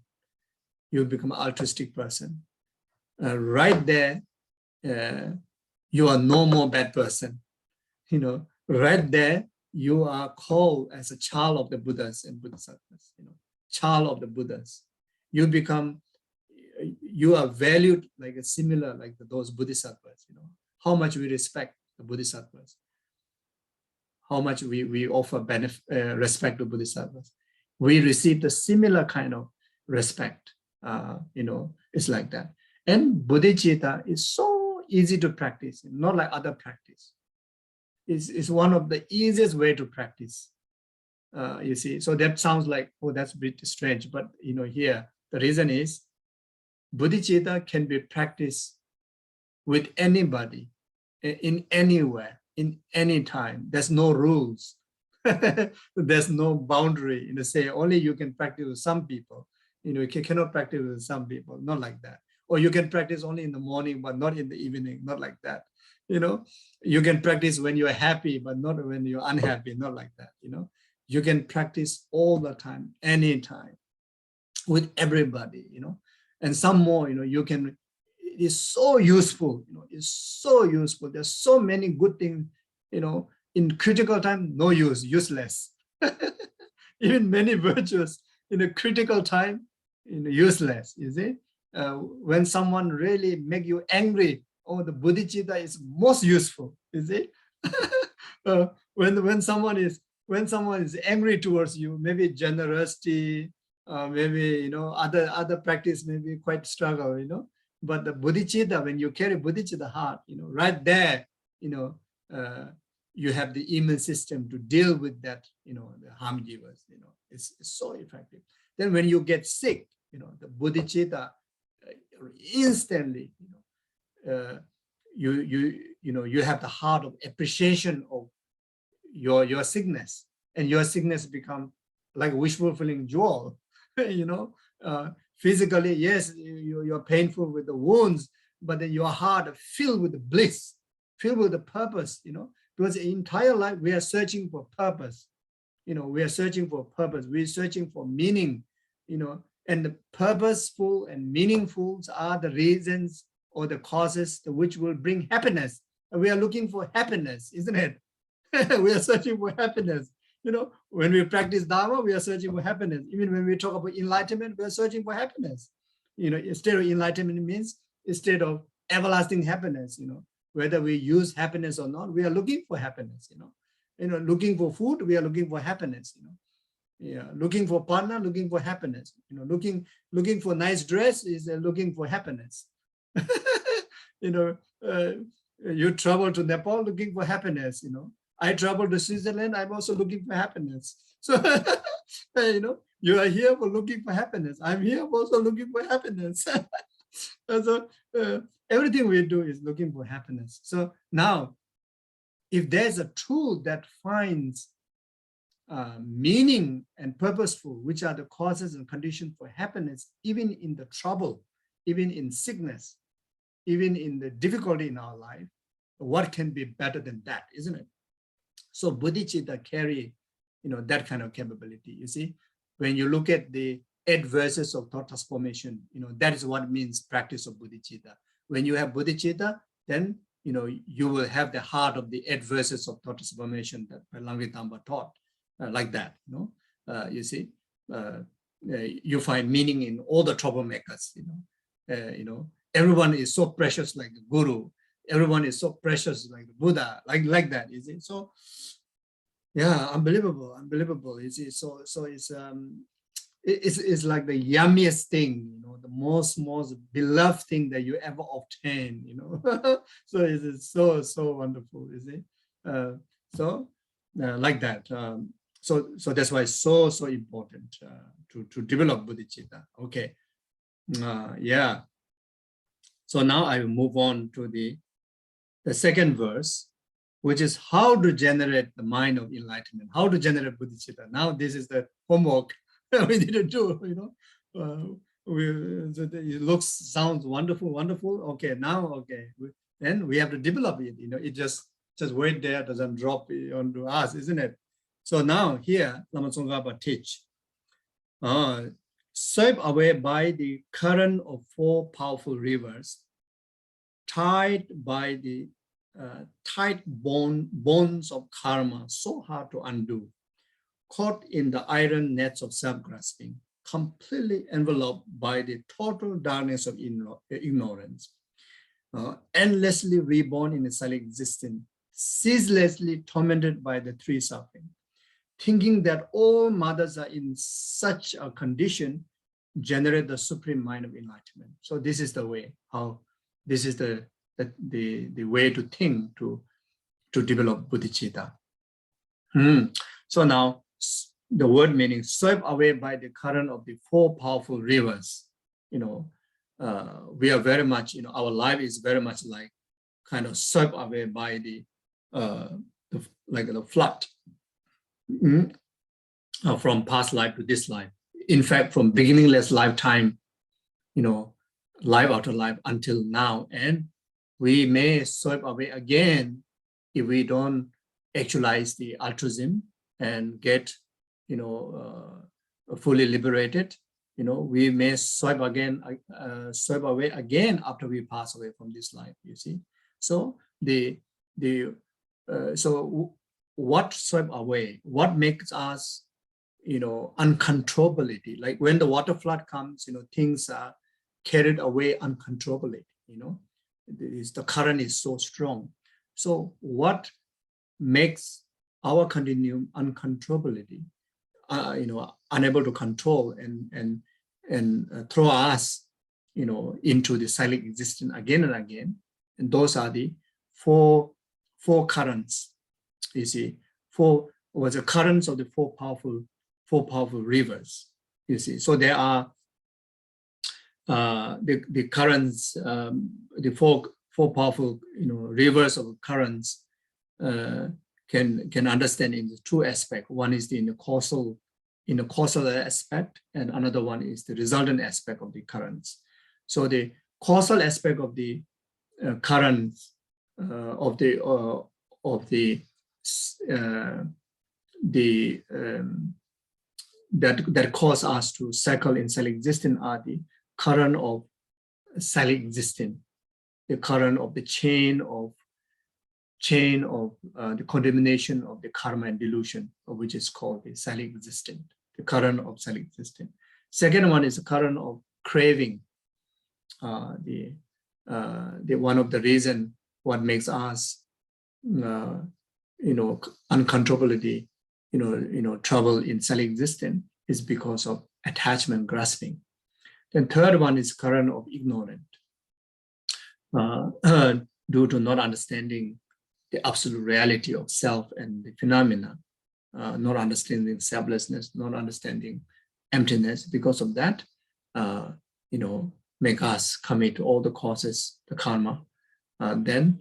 you become altruistic person. Right there, you are no more bad person. Right there, you are called as a child of the Buddhas and Bodhisattvas, child of the Buddhas. You become you are valued like a similar like those Bodhisattvas, you know, how much we respect the Bodhisattvas, how much we offer respect to Bodhisattvas. We receive the similar kind of respect, you know, it's like that. And Bodhicitta is so easy to practice, not like other practice. It's one of the easiest way to practice, you see. So that sounds like, oh, that's a bit strange, but you know, here, the reason is Bodhicitta can be practiced with anybody, in anywhere, in any time. There's no rules. There's no boundary. You know, say only you can practice with some people. You know, you cannot practice with some people, not like that. Or you can practice only in the morning, but not in the evening, not like that. You know, you can practice when you're happy, but not when you're unhappy, not like that. You know, you can practice all the time, anytime, with everybody, you know. And some more, you know, you can, it is so useful, you know, it's so useful. There's so many good things, you know, in critical time, no use, useless. Even many virtues in a critical time, you know, useless, you see. When someone really make you angry, oh, the Bodhicitta is most useful, you see. When someone is angry towards you, maybe generosity, maybe, you know, other practice may be quite struggle, you know. But the Bodhicitta, when you carry Bodhicitta heart, you know, right there, you know, you have the immune system to deal with that, you know, the harm givers, you know, it's so effective. Then when you get sick, you know, the Bodhicitta instantly, you know, you know, you have the heart of appreciation of your sickness, and your sickness become like a wish fulfilling jewel. You know, physically, yes, you're painful with the wounds, but then your heart filled with the bliss, filled with the purpose, you know, because the entire life we are searching for purpose. You know, we are searching for purpose, we're searching for meaning, you know, and the purposeful and meaningful are the reasons or the causes which will bring happiness. And we are looking for happiness, isn't it? We are searching for happiness. You know, when we practice Dharma, we are searching for happiness. Even when we talk about enlightenment, we are searching for happiness. You know, instead of enlightenment means instead of everlasting happiness, you know, whether we use happiness or not, we are looking for happiness, you know. You know, looking for food, we are looking for happiness, you know. Yeah, looking for partner, looking for happiness. You know, looking for nice dress is looking for happiness. You know, you travel to Nepal looking for happiness, you know. I travel to Switzerland, I'm also looking for happiness. So, you know, you are here for looking for happiness. I'm here also looking for happiness. So everything we do is looking for happiness. So now, if there's a tool that finds meaning and purposeful, which are the causes and conditions for happiness, even in the trouble, even in sickness, even in the difficulty in our life, what can be better than that, isn't it? So Bodhicitta carry, you know, that kind of capability. You see, when you look at the 8 verses of thought transformation, you know, that is what means practice of Bodhicitta. When you have Bodhicitta, then, you know, you will have the heart of the 8 verses of thought transformation that Langritamba taught, like that, you know. You see, you find meaning in all the troublemakers, you know, everyone is so precious like the Guru. Everyone is so precious like the Buddha, like that, you see. So, yeah, unbelievable. You see, so it's like the yummiest thing, you know, the most beloved thing that you ever obtain, you know. So it's so wonderful, you see. Like that. So that's why it's so important to develop Bodhicitta. Okay. Yeah. So now I will move on to the second verse, which is how to generate the mind of enlightenment, how to generate Bodhicitta. Now this is the homework we need to do, you know. It sounds wonderful. Okay, now, okay. Then we have to develop it, you know. It just wait there, doesn't drop onto us, isn't it? So now here, Lama Tsongkhapa teach, swept away by the current of 4 powerful rivers, tied by the tight bonds of karma, so hard to undo, caught in the iron nets of self-grasping. completely enveloped by the total darkness of ignorance, endlessly reborn in a silent existence, ceaselessly tormented by the three suffering, thinking that all mothers are in such a condition, generate the supreme mind of enlightenment. So this is the way, how this is the way to think to develop Bodhicitta. So now the word meaning swept away by the current of the four powerful rivers. We are very much, our life is very much like kind of swept away by the flood from past life to this life. In fact, from beginningless lifetime, life after life until now, and we may sweep away again if we don't actualize the altruism and get, fully liberated. We may swipe away again after we pass away from this life. You see, so so what swept away? What makes us, uncontrollability? Like when the water flood comes, things are carried away uncontrollably. The current is so strong. So what makes our continuum uncontrollability, unable to control and throw us, into the silent existence again and again? And those are the four currents. You see, the currents of the four powerful rivers. You see, so there are the currents, the four powerful, rivers of currents. Can understand in the two aspects. One is in the causal aspect, and another one is the resultant aspect of the currents. So the causal aspect of the currents that cause us to cycle in silent existence are the current of silent existence, the current of the chain of the condemnation of the karma and delusion, which is called the silent existence, the current of silent existence. Second one is the current of craving, the one of the reason what makes us, uncontrollability, trouble in silent existence is because of attachment, grasping. Then third one is current of ignorance, due to not understanding the absolute reality of self and the phenomena, not understanding selflessness, not understanding emptiness. Because of that, make us commit all the causes, the karma, then,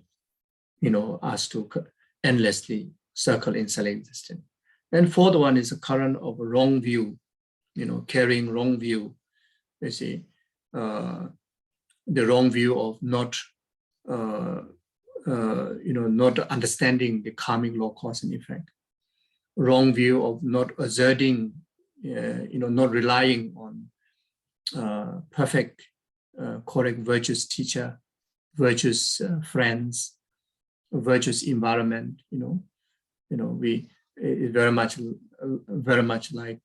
us to endlessly circle in silent existence. And fourth one is a current of a wrong view, carrying wrong view. You see, the wrong view of not understanding the karmic law, cause and effect. Wrong view of not asserting, not relying on perfect, correct, virtuous teacher, virtuous friends, virtuous environment. We very much like,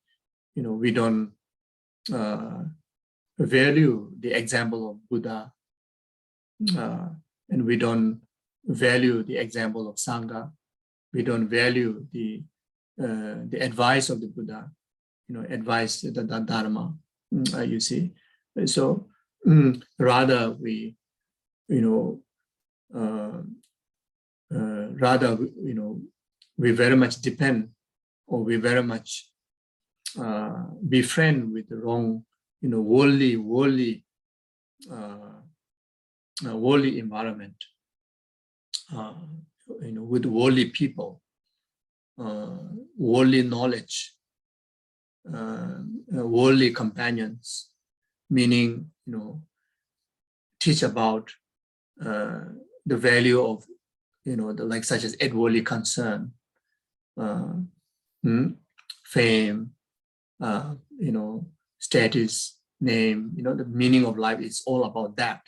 we don't value the example of Buddha, and we don't value the example of Sangha. We don't value the advice of the Buddha, advice the Dharma. You see, so rather we, we very much depend, or we very much befriend with the wrong, worldly environment, with worldly people, worldly knowledge, worldly companions, meaning, teach about the value of, like such as worldly concern, fame, status, name, the meaning of life is all about that,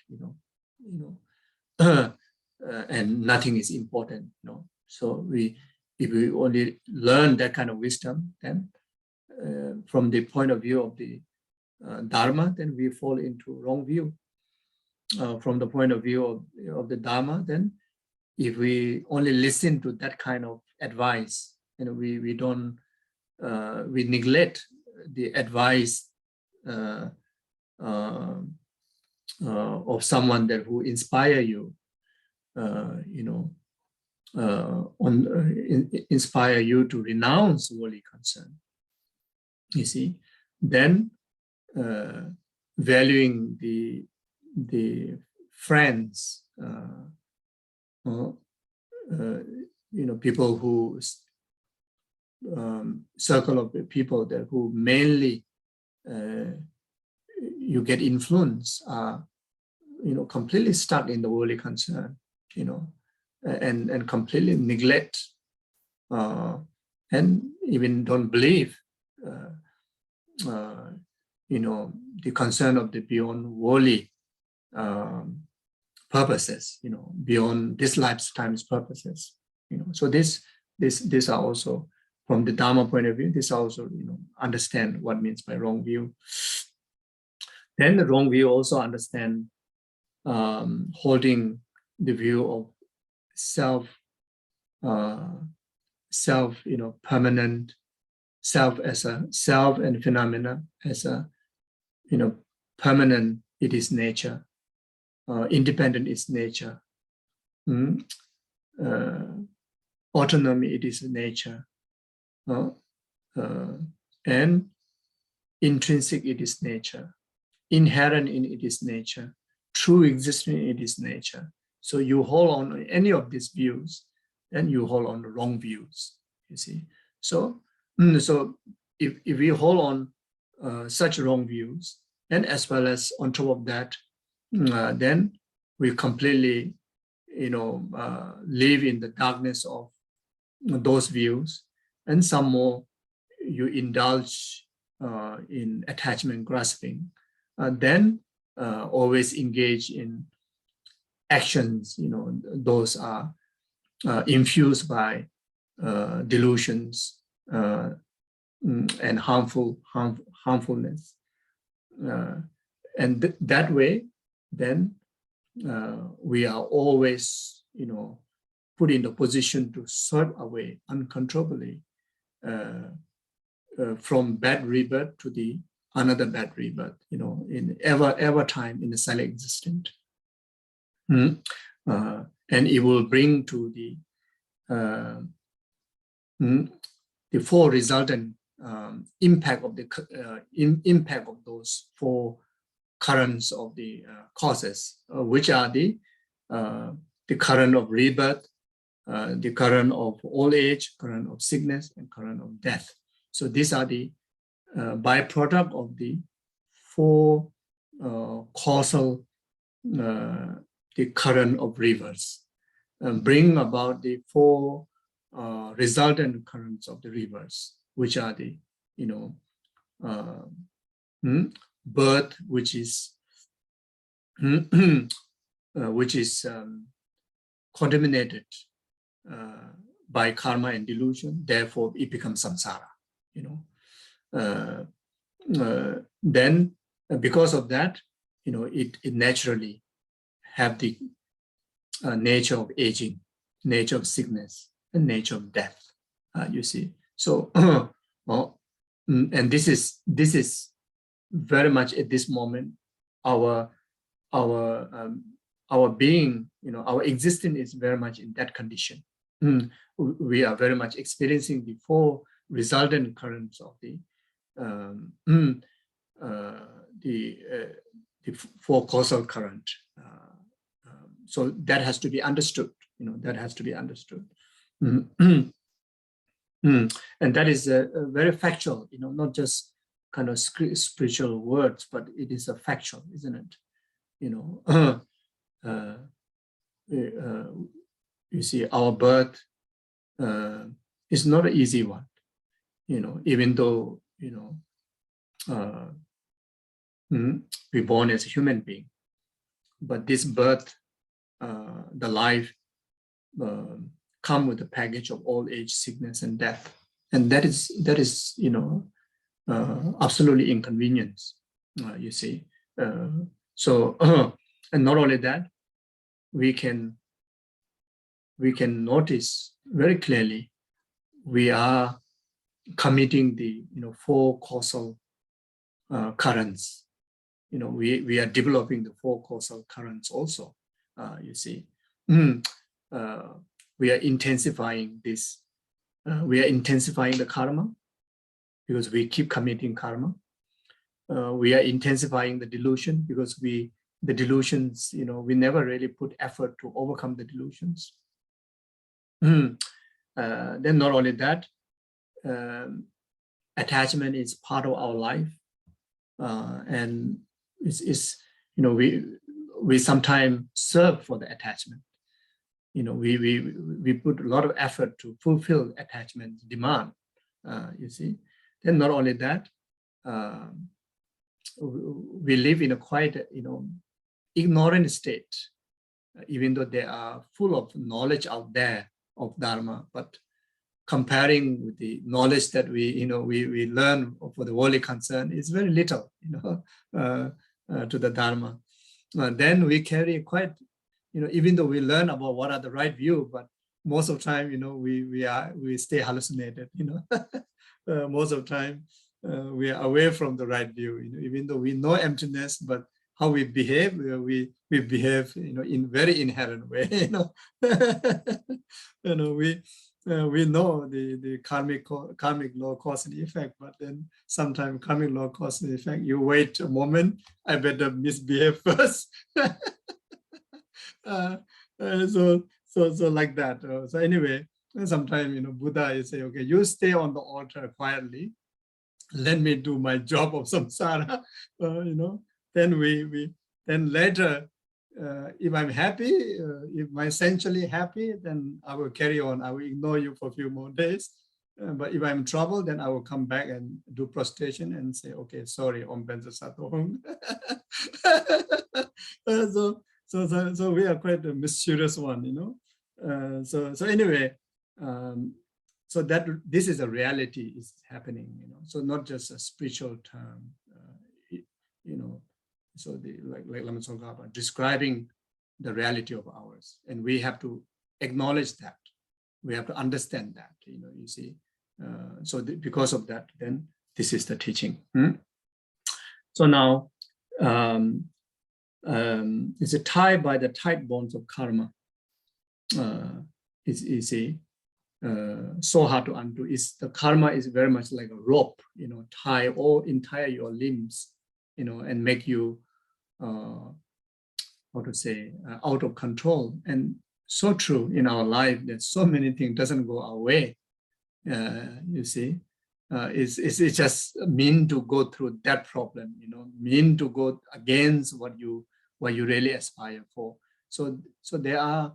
and nothing is important, So if we only learn that kind of wisdom, then from the point of view of the Dharma, then we fall into wrong view. From the point of view of the Dharma, then if we only listen to that kind of advice, we don't, we neglect the advice of someone that who inspire you, inspire you to renounce worldly concern. You see, then valuing the friends, people who circle of the people that who mainly you get influence are, completely stuck in the worldly concern, and completely neglect and even don't believe, the concern of the beyond worldly purposes, beyond this lifetime's purposes, So these are also, from the Dharma point of view, this also, understand what means by wrong view. Then the wrong view also understand holding the view of self, permanent, self as a self and phenomena as a, permanent, it is nature, independent is nature, autonomy, it is nature, and intrinsic, it is nature, inherent in it is nature, true existence, it is nature. So you hold on any of these views, then you hold on the wrong views, you see. So if we hold on such wrong views, and as well as on top of that, then we completely, live in the darkness of those views, and some more you indulge in attachment grasping, then always engage in actions, those are infused by delusions and harmfulness. And that way, then we are always, put in the position to surf away uncontrollably from bad rebirth to the another bad rebirth, in ever time in the silent existent. And it will bring to the four resultant impact of the impact of those four currents of the causes, which are the current of rebirth, the current of old age, current of sickness, and current of death. So these are the byproduct of the four causal, the current of rivers, bring about the four resultant currents of the rivers, which are the, birth, which is contaminated by karma and delusion. Therefore, it becomes samsara. Then, because of that, it naturally have the nature of aging, nature of sickness, and nature of death. You see, so and this is very much at this moment our being, our existence is very much in that condition. We are very much experiencing the four resultant currents of the four causal current. So that has to be understood. That has to be understood. And that is very factual. Not just kind of spiritual words, but it is a factual, isn't it? You see, our birth is not an easy one. Even though we're born as a human being, but this birth, the life, come with a package of old age, sickness, and death, and that is absolutely inconvenience. You see. So, and not only that, we can notice very clearly we are committing the four causal currents. We are developing the four causal currents also. You see, we are intensifying this. We are intensifying the karma because we keep committing karma. We are intensifying the delusion because the delusions, we never really put effort to overcome the delusions. Then not only that, attachment is part of our life, and we sometimes serve for the attachment. We put a lot of effort to fulfill attachment demand. You see. Then not only that, we live in a quite ignorant state, even though they are full of knowledge out there of Dharma, but comparing with the knowledge that we learn for the worldly concern is very little, to the Dharma. Then we carry quite, even though we learn about what are the right view, but most of the time, we stay hallucinated, most of the time we are away from the right view, even though we know emptiness, but how we behave, we behave, in very inherent way, we know the karmic law cause and effect, but then sometimes karmic law cause and effect, you wait a moment, I better misbehave first. So like that. So anyway, sometimes Buddha is say, okay, you stay on the altar quietly, let me do my job of samsara. Then later, if I'm happy, if I'm essentially happy, then I will carry on. I will ignore you for a few more days. But if I'm in trouble, then I will come back and do prostration and say, okay, sorry, Om Benza Sato. So we are quite a mischievous one, So anyway, so that this is a reality is happening, So not just a spiritual term, So like Lama Tsongkhapa describing the reality of ours, and we have to acknowledge that. We have to understand that, You see. Because of that, then this is the teaching. So now, it's tied by the tight bonds of karma. It's easy. So hard to undo. The karma is very much like a rope, tie all entire your limbs, and make you, how to say, out of control. And so true in our life that so many things doesn't go our way. You see, it's just mean to go through that problem, mean to go against what you really aspire for. So there are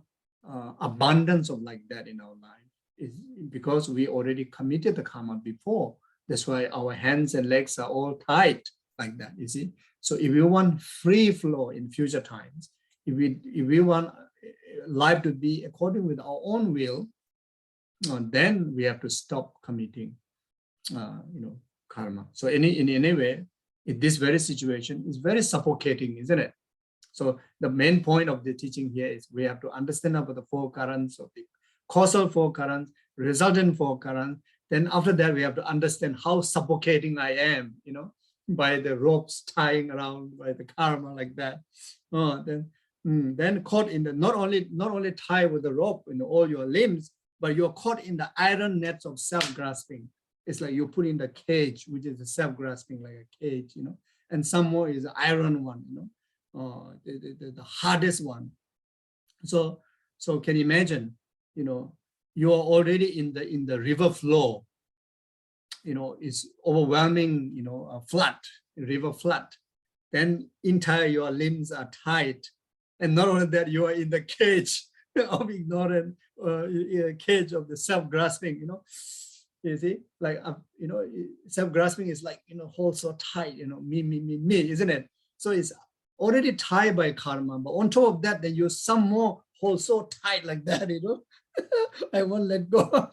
abundance of like that in our life. It's because we already committed the karma before. That's why our hands and legs are all tight like that, you see. So if we want free flow in future times, if we want life to be according with our own will, then we have to stop committing, karma. So in any way, in this very situation, is very suffocating, isn't it? So the main point of the teaching here is we have to understand about the four currents of the causal four currents, resultant four currents. Then after that, we have to understand how suffocating I am, by the ropes tying around, by the karma like that. Then caught in the not only tied with the rope in all your limbs, but you're caught in the iron nets of self-grasping. It's like you put in the cage, which is the self-grasping like a cage, and some more is the iron one, the hardest one. So can you imagine, you are already in the river flow, it's overwhelming, flood, river flood. Then entire your limbs are tight. And not only that, you are in the cage of ignorant, cage of the self-grasping, you see, like, self-grasping is like, hold so tight, me, isn't it? So it's already tied by karma, but on top of that, then you some more hold so tight like that, I won't let go.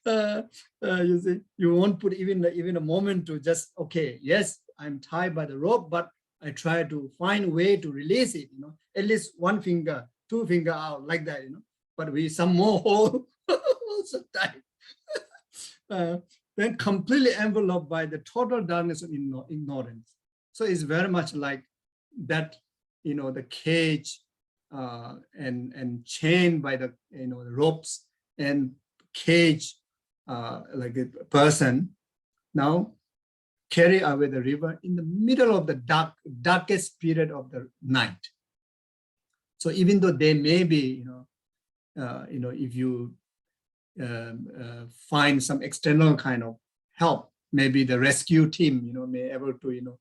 You see, you won't put even a moment to just, okay, yes, I'm tied by the rope, but I try to find a way to release it, at least 1 finger, 2 finger out like that, but we some more hold also tight. Then completely enveloped by the total darkness of ignorance. So it's very much like that, the cage and chained by the, the ropes and cage like a person now carry away the river in the middle of the darkest period of the night. So even though they may be, if you find some external kind of help, maybe the rescue team, may able to,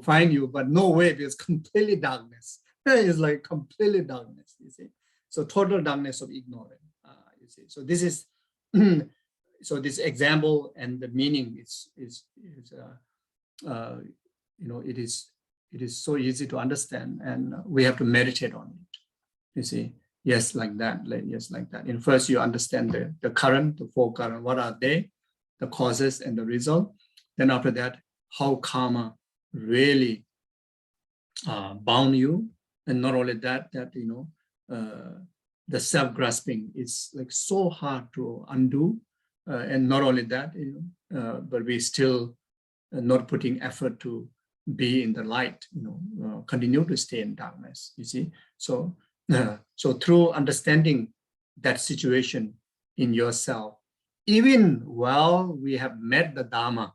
find you, but no way, because completely darkness. It's like completely darkness, you see. So total darkness of ignorance, you see. So this is, so this example and the meaning is it is so easy to understand, and we have to meditate on it, you see. Yes, like that, yes, like that. And first you understand the current, the 4 current, what are they, the causes and the result. Then after that, how karma really bound you. And not only that, the self-grasping is like so hard to undo. And not only that, but we still not putting effort to be in the light, continue to stay in darkness, you see. So, so through understanding that situation in yourself, even while we have met the Dharma,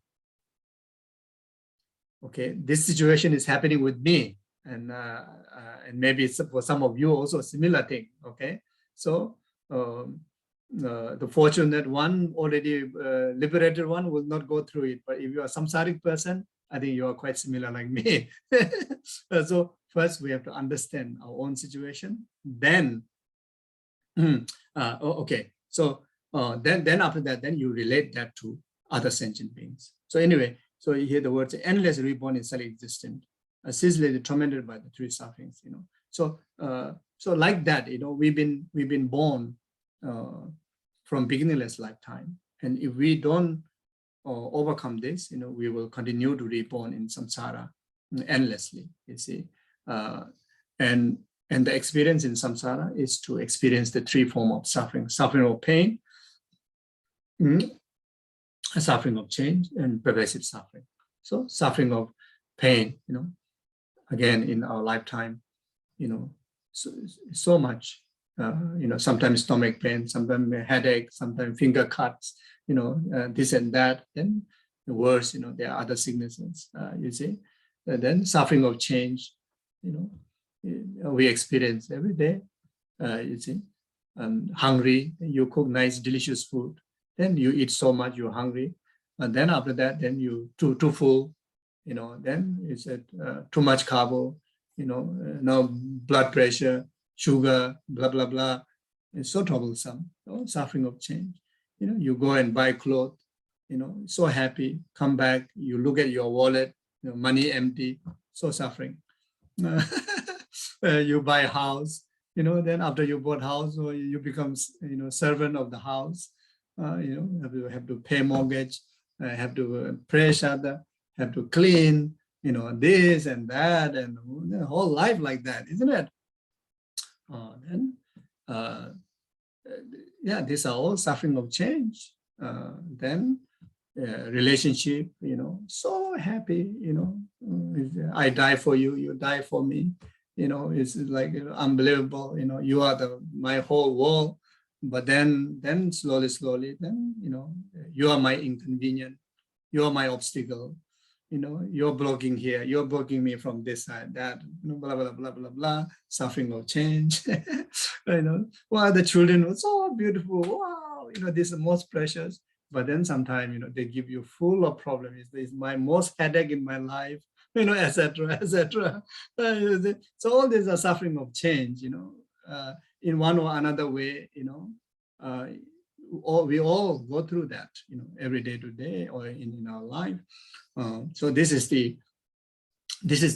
okay, this situation is happening with me, and maybe it's for some of you also a similar thing, okay? So the fortunate one, already liberated one, will not go through it. But if you are a samsaric person, I think you are quite similar like me. So first we have to understand our own situation. Then, okay. So then after that, then you relate that to other sentient beings. So anyway, so you hear the words endless reborn is self-existent, ceaselessly tormented by the 3 sufferings. So so like that, we've been born from beginningless lifetime, and if we don't overcome this, we will continue to reborn in samsara endlessly, you see. And the experience in samsara is to experience the 3 forms of suffering: suffering of pain, suffering of change, and pervasive suffering. So suffering of pain, again in our lifetime, so much. Sometimes stomach pain, sometimes headache, sometimes finger cuts, this and that. Then the worse, there are other sicknesses, you see. And then suffering of change, we experience every day, you see. Hungry, you cook nice, delicious food. Then you eat so much, you're hungry. And then after that, then you too full, then it's too much carbo, now blood pressure, sugar, blah, blah, blah. It's so troublesome, suffering of change. You go and buy clothes, so happy, come back, you look at your wallet, money empty, so suffering. You buy a house, then after you bought house, or you become, servant of the house, you have to pay mortgage, have to pray shada, have to clean, this and that, and the whole life like that, isn't it? Then, yeah, these are all suffering of change. Then relationship, so happy, I die for you, you die for me, it's like unbelievable, you are my whole world. But then slowly, then, you are my inconvenience, you are my obstacle, you're blocking here, you're blocking me from this side, that, blah, blah, blah, blah, blah, suffering of change. Wow, the children were so beautiful, wow, this is the most precious. But then sometimes, they give you full of problems. This is my most headache in my life, etc., etc. So all these are suffering of change, in one or another way, we all go through that, every day to day or in our life. So this is the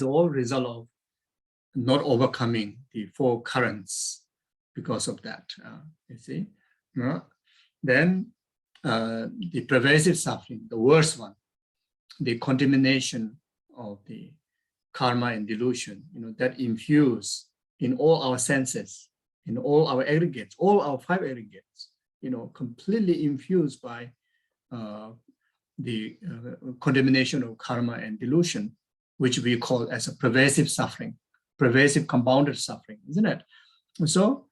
whole result of not overcoming the 4 currents because of that, you see. Then the pervasive suffering, the worst one, the contamination of the karma and delusion, that infuse in all our senses, in all our aggregates, all our 5 aggregates, completely infused by the contamination of karma and delusion, which we call as a pervasive suffering, pervasive compounded suffering, isn't it? So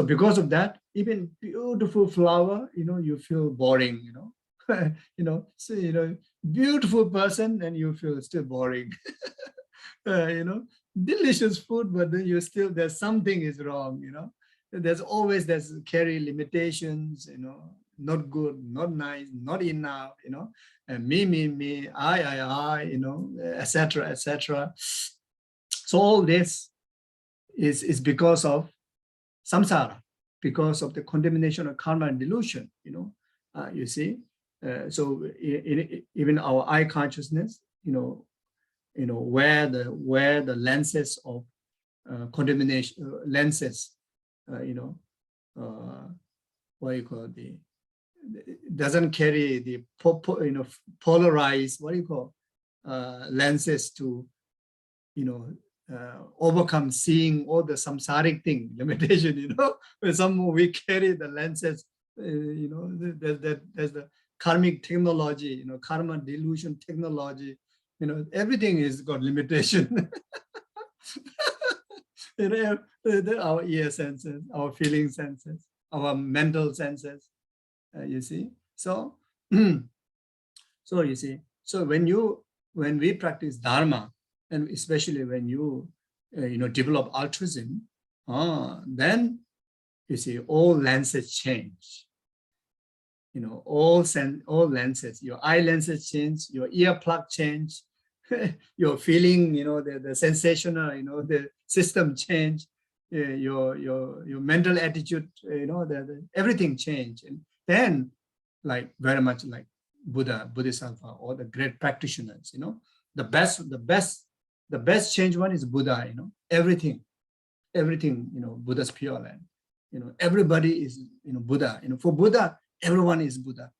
because of that, even beautiful flower, you feel boring, beautiful person, and you feel still boring. Delicious food, but then there's something is wrong, there's carry limitations, not good, not nice, not enough, and me, I, etc., etc. So all this is because of samsara, because of the contamination of karma and delusion, you see. So even our eye consciousness, where the lenses of contamination, lenses, what do you call doesn't carry the polarized, what do you call, lenses to, overcome seeing all the samsaric thing, limitation, when we carry the lenses, there's the karmic technology, karma delusion technology, everything is got limitation. Our ear senses, our feeling senses, our mental senses, you see. So you see, so when we practice dharma, and especially when you develop altruism, then you see all lenses change. All lenses, your eye lenses change, your ear plug change, your feeling, the sensational, the system change, your mental attitude, everything change. And then, like very much like Buddha, Bodhisattva, or the great practitioners, the best change one is Buddha, everything, Buddha's pure land, everybody is, Buddha, for Buddha, everyone is Buddha.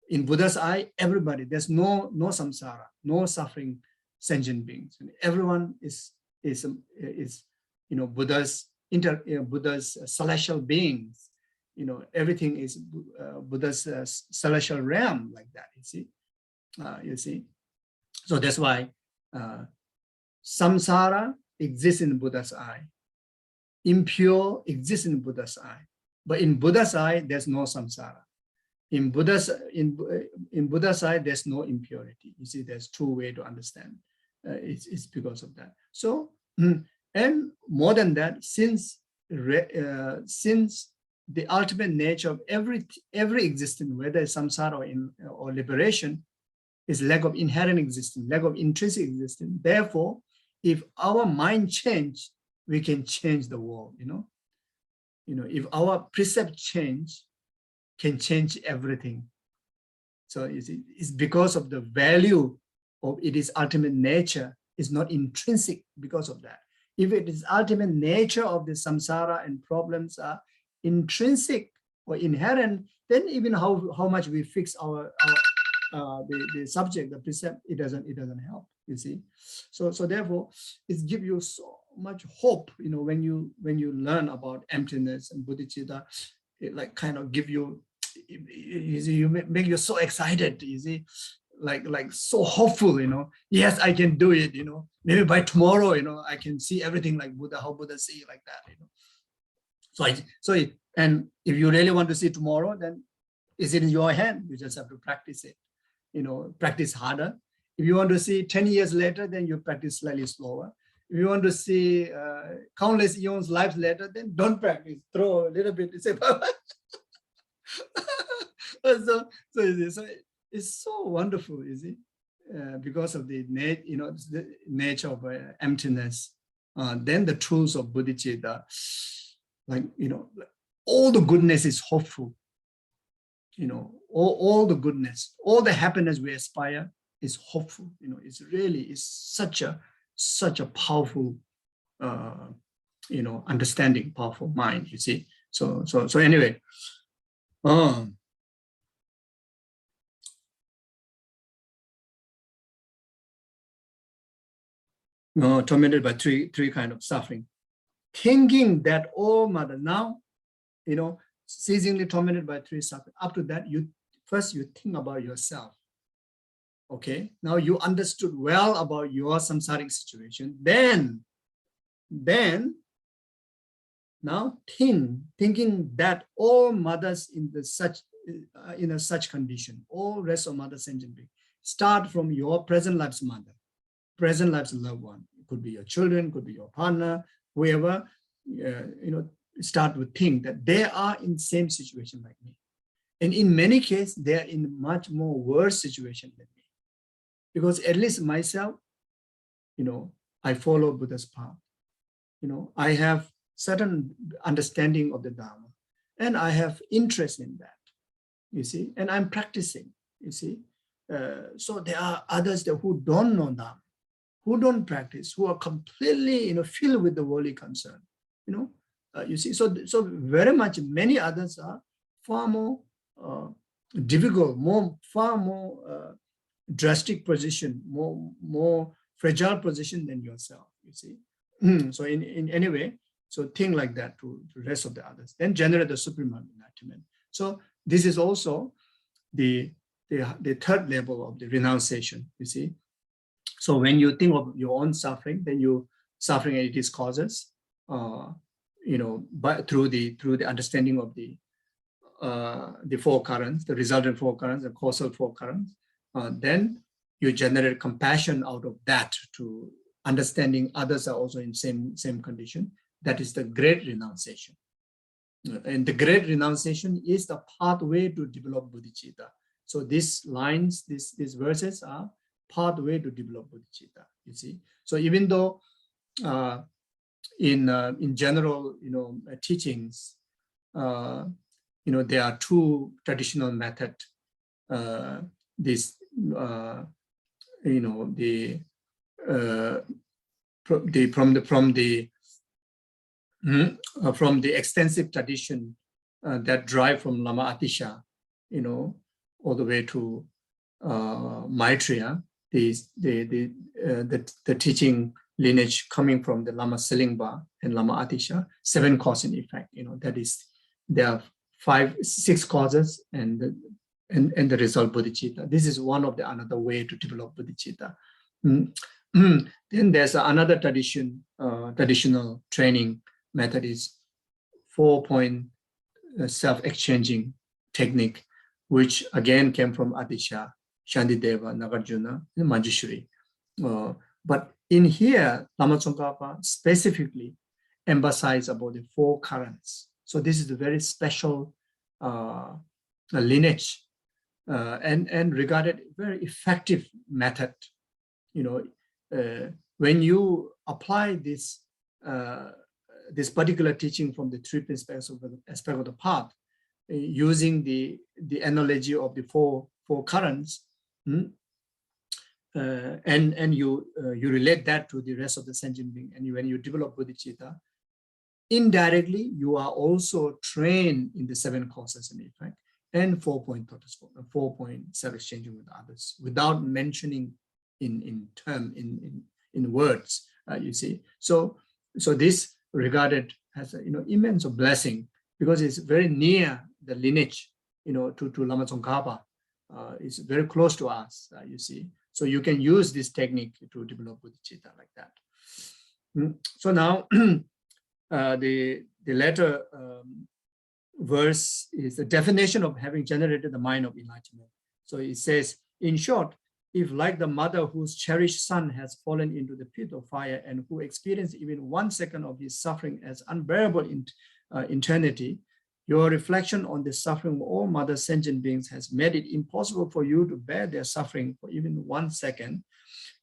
In Buddha's eye, everybody, there's no samsara, no suffering sentient beings. Everyone is Buddha's Buddha's celestial beings. Everything is Buddha's celestial realm, like that. You see. So that's why samsara exists in Buddha's eye. Impure exists in Buddha's eye. But in Buddha's eye, there's no samsara. In Buddha's eye, there's no impurity. You see, there's 2 ways to understand. It's because of that. So, and more than that, since the ultimate nature of every existence, whether it's samsara or liberation, is lack of inherent existence, lack of intrinsic existence. Therefore, if our mind change, we can change the world. If our precept change, can change everything. So it's because of the value of its ultimate nature is not intrinsic because of that. If it is ultimate nature of the samsara and problems are intrinsic or inherent, then even how much we fix our the subject, the precept, it doesn't help. You see, so therefore, it gives you so much hope. When you learn about emptiness and bodhicitta, it like kind of give you. You make you so excited, you see, like so hopeful, yes, I can do it, maybe by tomorrow, I can see everything like Buddha, how Buddha see like that, and if you really want to see tomorrow, then is it in your hand? You just have to practice it, practice harder. If you want to see 10 years later, then you practice slightly slower. If you want to see countless eons lives later, then don't practice, throw a little bit, say so it's so wonderful, you see, because of the nature of emptiness. Then the truths of bodhicitta, all the goodness is hopeful. All the goodness, all the happiness we aspire is hopeful. It's such a powerful, understanding, powerful mind. You see. So anyway. tormented by three kind of suffering. Thinking that, oh mother, now, ceasingly tormented by three suffering. Up to that, first you think about yourself. Okay, now you understood well about your samsaric situation. Then now thinking that all mothers in such condition, all rest of mothers sentient beings, start from your present life's mother, present life's loved one. It could be your children, could be your partner, whoever. Start with think that they are in same situation like me, and in many cases they are in much more worse situation than me, because at least myself, I follow Buddha's path. I have certain understanding of the Dharma, and I have interest in that, you see, and I'm practicing, you see. So there are others who don't know Dharma, who don't practice, who are completely, filled with the worldly concern, you see. So very much many others are far more difficult, far more drastic position, more fragile position than yourself, you see. So in any way, so think like that to the rest of the others, then generate the supreme enlightenment. So this is also the third level of the renunciation, you see. So when you think of your own suffering, then you suffering and its causes, but through the understanding of the four currents, the resultant four currents, the causal four currents, then you generate compassion out of that to understanding others are also in same condition. That is the great renunciation. And the great renunciation is the pathway to develop bodhicitta. So these lines, these verses are pathway to develop bodhicitta, you see. So even though in general, teachings, there are two traditional methods. From the extensive tradition that drive from Lama Atisha, all the way to Maitreya, the teaching lineage coming from the Lama Selingpa and Lama Atisha, 7 cause and effect. That is, there are 6 causes and the result bodhicitta. This is one of another way to develop bodhicitta. Then there's another traditional training method is 4-point self-exchanging technique, which again came from Atisha, Shantideva, Nagarjuna, and Manjushri. But in here, Lama Tsongkhapa specifically emphasized about the 4 currents. So this is a very special lineage and regarded very effective method. When you apply this particular teaching from the 3 aspects of the path, using the analogy of the four currents, and you relate that to the rest of the sentient being, and when you develop bodhicitta, indirectly you are also trained in the 7 causes and effect and 4-point thought, 4-point self-exchanging with others without mentioning in words, you see. So this regarded as immense blessing, because it's very near the lineage, to Lama Tsongkhapa. It's very close to us, you see. So you can use this technique to develop bodhicitta like that. So now the latter verse is the definition of having generated the mind of enlightenment. So it says, in short, if like the mother whose cherished son has fallen into the pit of fire and who experienced even 1 second of his suffering as unbearable in eternity, your reflection on the suffering of all mother sentient beings has made it impossible for you to bear their suffering for even 1 second,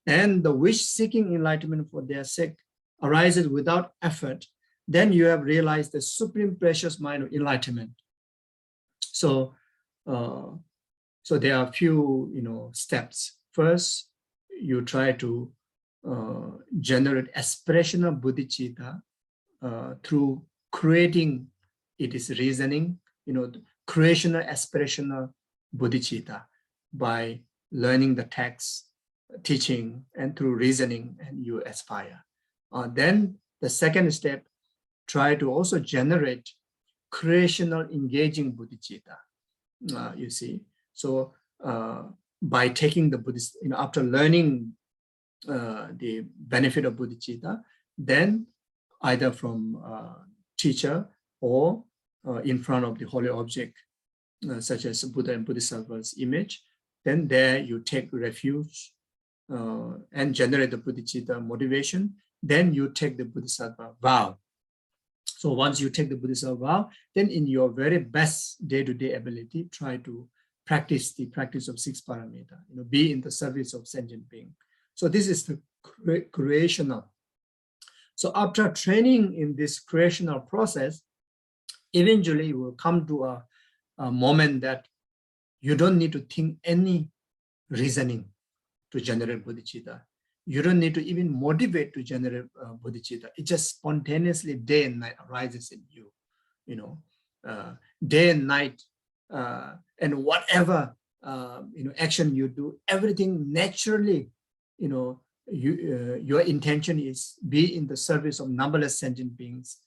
and the wish seeking enlightenment for their sake arises without effort, then you have realized the supreme precious mind of enlightenment. So there are a few steps. First, you try to generate aspirational bodhicitta through creating its reasoning, creational aspirational bodhicitta by learning the text, teaching and through reasoning, and you aspire. Then the second step, try to also generate creational engaging bodhicitta. You see, so by taking the Buddhist, after learning the benefit of bodhicitta, then either from teacher or in front of the holy object, such as Buddha and Bodhisattva's image, then there you take refuge and generate the bodhicitta motivation. Then you take the Bodhisattva vow. So once you take the Bodhisattva vow, then in your very best day-to-day ability, try to practice the practice of 6 paramita, be in the service of sentient being. So this is the creational. So after training in this creational process, eventually you will come to a moment that you don't need to think any reasoning to generate bodhicitta. You don't need to even motivate to generate bodhicitta. It just spontaneously day and night arises in you, day and night, and whatever action you do, everything naturally, your intention is be in the service of numberless sentient beings,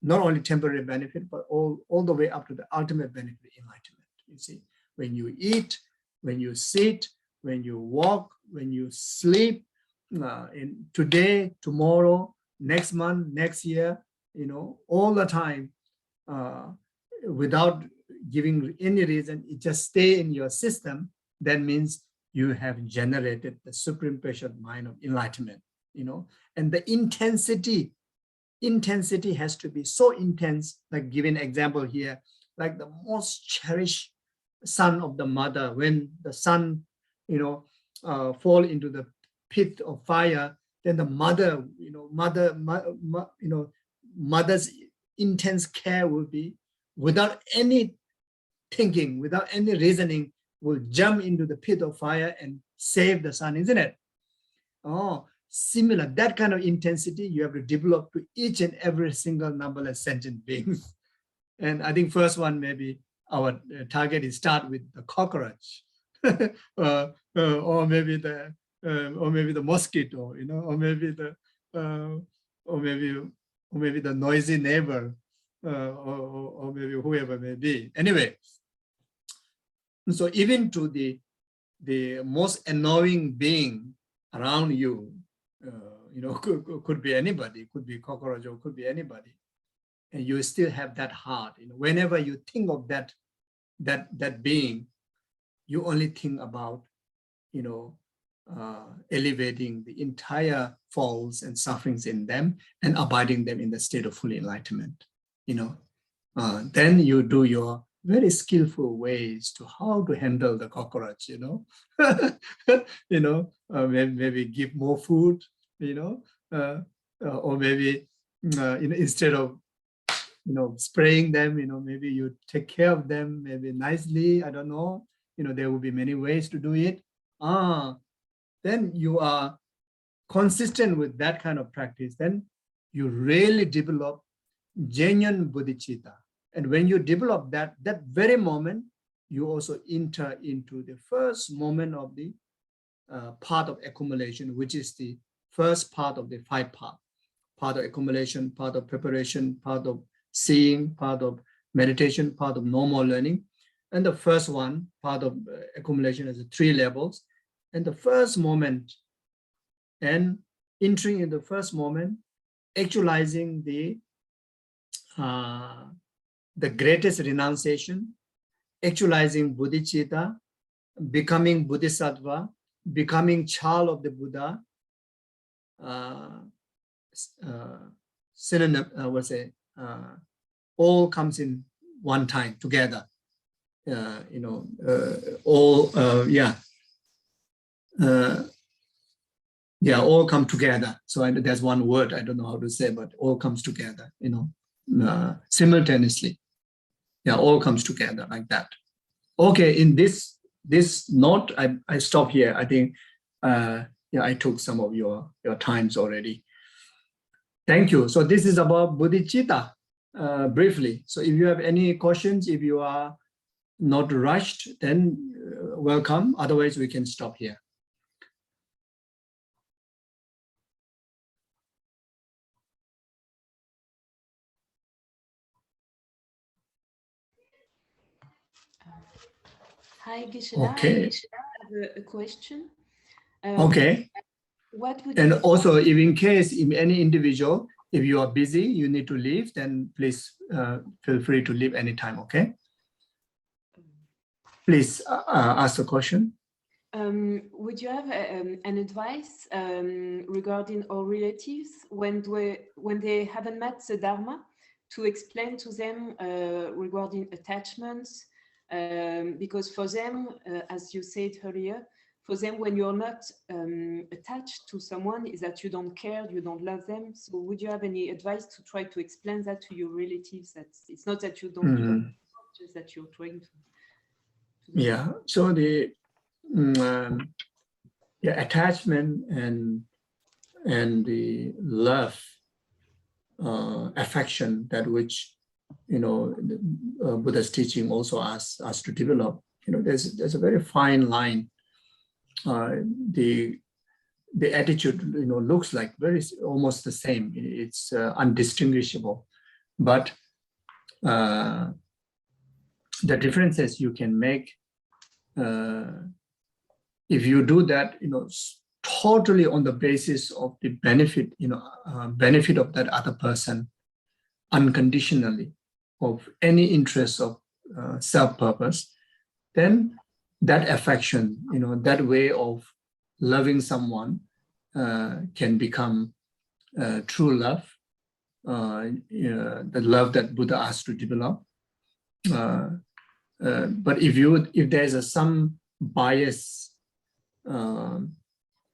not only temporary benefit, but all the way up to the ultimate benefit, enlightenment. You see, when you eat, when you sit, when you walk, when you sleep, in today, tomorrow, next month, next year, all the time, without giving any reason, it just stay in your system. That means you have generated the supreme patient mind of enlightenment, and the intensity has to be so intense, like giving example here, like the most cherished son of the mother, when the son, fall into the pit of fire, then the mother, mother's intense care will be, without any thinking, without any reasoning, will jump into the pit of fire and save the son, isn't it? Oh, similar, that kind of intensity you have to develop to each and every single numberless sentient beings. And I think first one, maybe our target is start with the cockroach, or maybe the mosquito, or maybe the noisy neighbor, or maybe whoever may be. Anyway, so even to the most annoying being around you, could be anybody, could be cockroach, or could be anybody, and you still have that heart. Whenever you think of that being, you only think about, elevating the entire faults and sufferings in them and abiding them in the state of full enlightenment. Then you do your very skillful ways to how to handle the cockroach, maybe give more food, or maybe, instead of, spraying them, maybe you take care of them, maybe nicely, I don't know, there will be many ways to do it. Then you are consistent with that kind of practice, then you really develop genuine bodhicitta. And when you develop that very moment, you also enter into the first moment of the path of accumulation, which is the first part of the 5 paths. Part of accumulation, part of preparation, part of seeing, part of meditation, part of normal learning. And the first one, part of accumulation, has 3 levels. And the first moment, and entering in the first moment, actualizing the greatest renunciation, actualizing bodhicitta, becoming bodhisattva, becoming child of the Buddha, synonym, all comes in one time together. All come together. So there's one word I don't know how to say, but all comes together, simultaneously. All comes together like that. Okay, in this note, I stop here. I think I took some of your times already. Thank you. So this is about bodhicitta, briefly. So if you have any questions, if you are not rushed, then welcome. Otherwise, we can stop here. Hi, Geshe. Okay. I have a question. Okay. What would And you also, if in case if any individual, if you are busy, you need to leave, then please feel free to leave anytime. Okay. Please ask a question. Would you have an advice regarding our relatives when they haven't met the Dharma, to explain to them regarding attachments? Because for them, as you said earlier, for them, when you're not attached to someone, is that you don't care, you don't love them. So would you have any advice to try to explain that to your relatives? That it's not that you don't love them, just that you're trying to yeah. So the attachment and the love, affection, that which the Buddha's teaching also asks us to develop. There's a very fine line. The attitude looks like almost the same. It's undistinguishable, but the differences you can make if you do that totally on the basis of the benefit benefit of that other person, unconditionally, of any interest of self-purpose, then that affection, that way of loving someone can become true love, the love that Buddha asked to develop. But if there's some bias,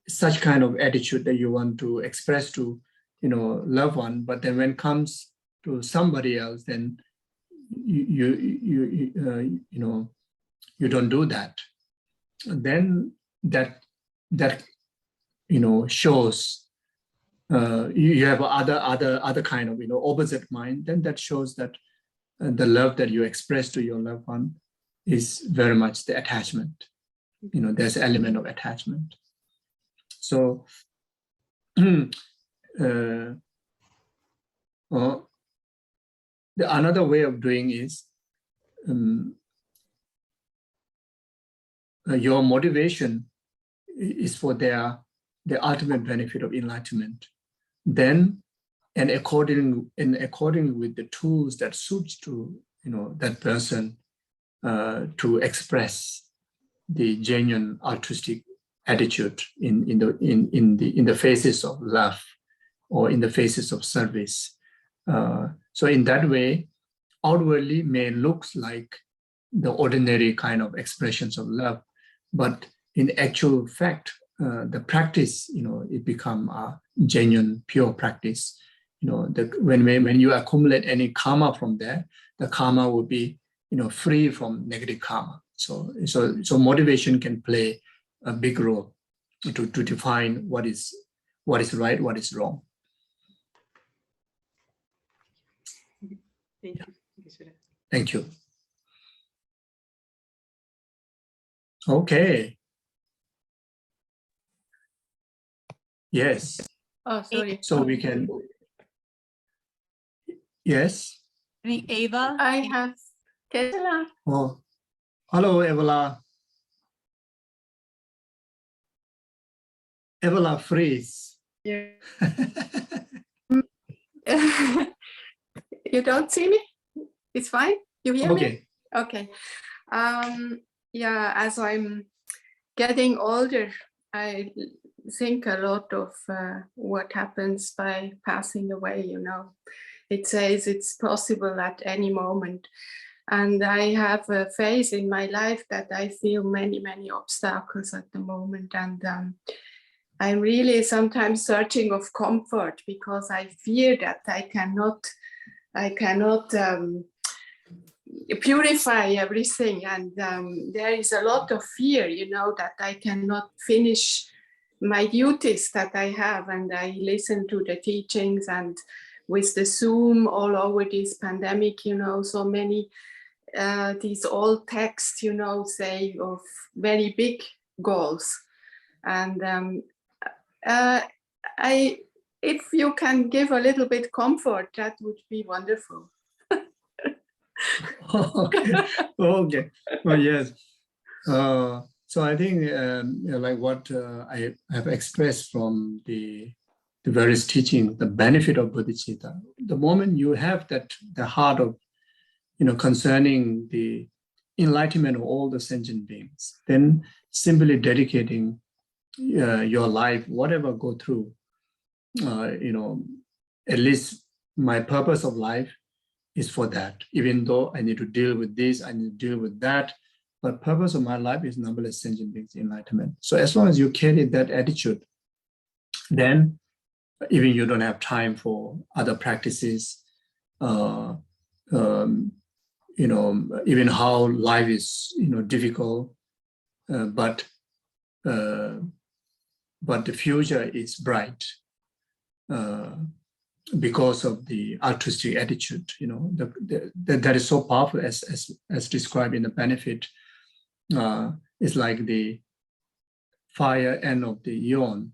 such kind of attitude that you want to express to loved one, but then when it comes to somebody else, then you don't do that. Then that shows you have other kind of opposite mind. Then that shows that the love that you express to your loved one is very much the attachment. There's an element of attachment. So another way of doing is your motivation is for the ultimate benefit of enlightenment. Then, and according with the tools that suits to that person to express the genuine altruistic attitude in the faces of love or in the faces of service. So in that way, outwardly may look like the ordinary kind of expressions of love, but in actual fact, the practice, it become a genuine, pure practice. When you accumulate any karma from there, the karma will be, free from negative karma. So motivation can play a big role to define what is right, what is wrong. Thank you. Thank you. Okay. Yes. Oh, sorry. So we can. Yes. Ava. I have Tesla. Oh, hello, Evala. Evala freeze. Yeah. You don't see me? It's fine? You hear me? Okay. Yeah, as I'm getting older, I think a lot of what happens by passing away, It says it's possible at any moment. And I have a phase in my life that I feel many, many obstacles at the moment. And I'm really sometimes searching of comfort because I fear that I cannot purify everything. And there is a lot of fear, that I cannot finish my duties that I have. And I listen to the teachings, and with the Zoom all over this pandemic, so many these old texts, say of very big goals. And if you can give a little bit comfort, that would be wonderful. Okay. Well, yes. So I think like what I have expressed from the various teachings, the benefit of bodhicitta. The moment you have the heart of, concerning the enlightenment of all the sentient beings, then simply dedicating your life, whatever go through, at least my purpose of life is for that. Even though I need to deal with this, I need to deal with that, but purpose of my life is numberless sentient beings enlightenment. So as long as you carry that attitude, then even you don't have time for other practices, even how life is, difficult, but the future is bright because of the altruistic attitude. That is so powerful, as described in the benefit. It's like the fire end of the eon,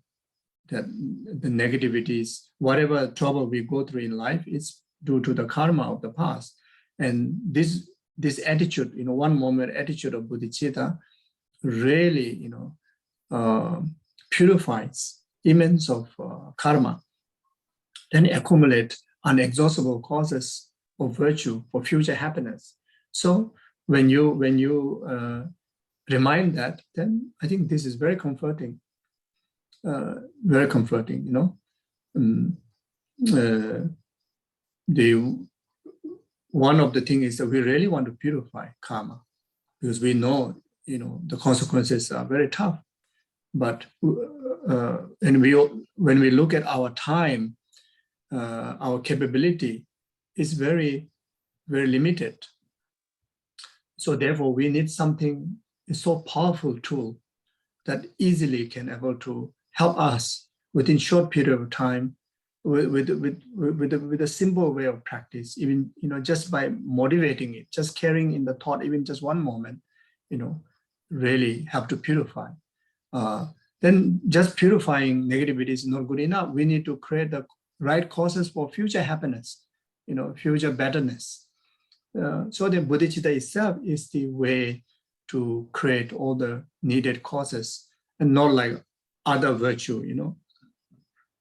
that the negativities, whatever trouble we go through in life, is due to the karma of the past. And this attitude, one moment attitude of bodhicitta really, purifies immense of karma, then accumulate unexhaustible causes of virtue for future happiness. So when you remind that, then I think this is very comforting. Very comforting, one of the things is that we really want to purify karma, because we know, the consequences are very tough. But when we look at our time, our capability is very, very limited. So therefore, we need something, a so powerful tool that easily can able to help us within short period of time with a simple way of practice, even, just by motivating it, just carrying in the thought, even just one moment, really help to purify. Then just purifying negativity is not good enough. We need to create the right causes for future happiness, future betterness. So the bodhicitta itself is the way to create all the needed causes, and not like other virtue,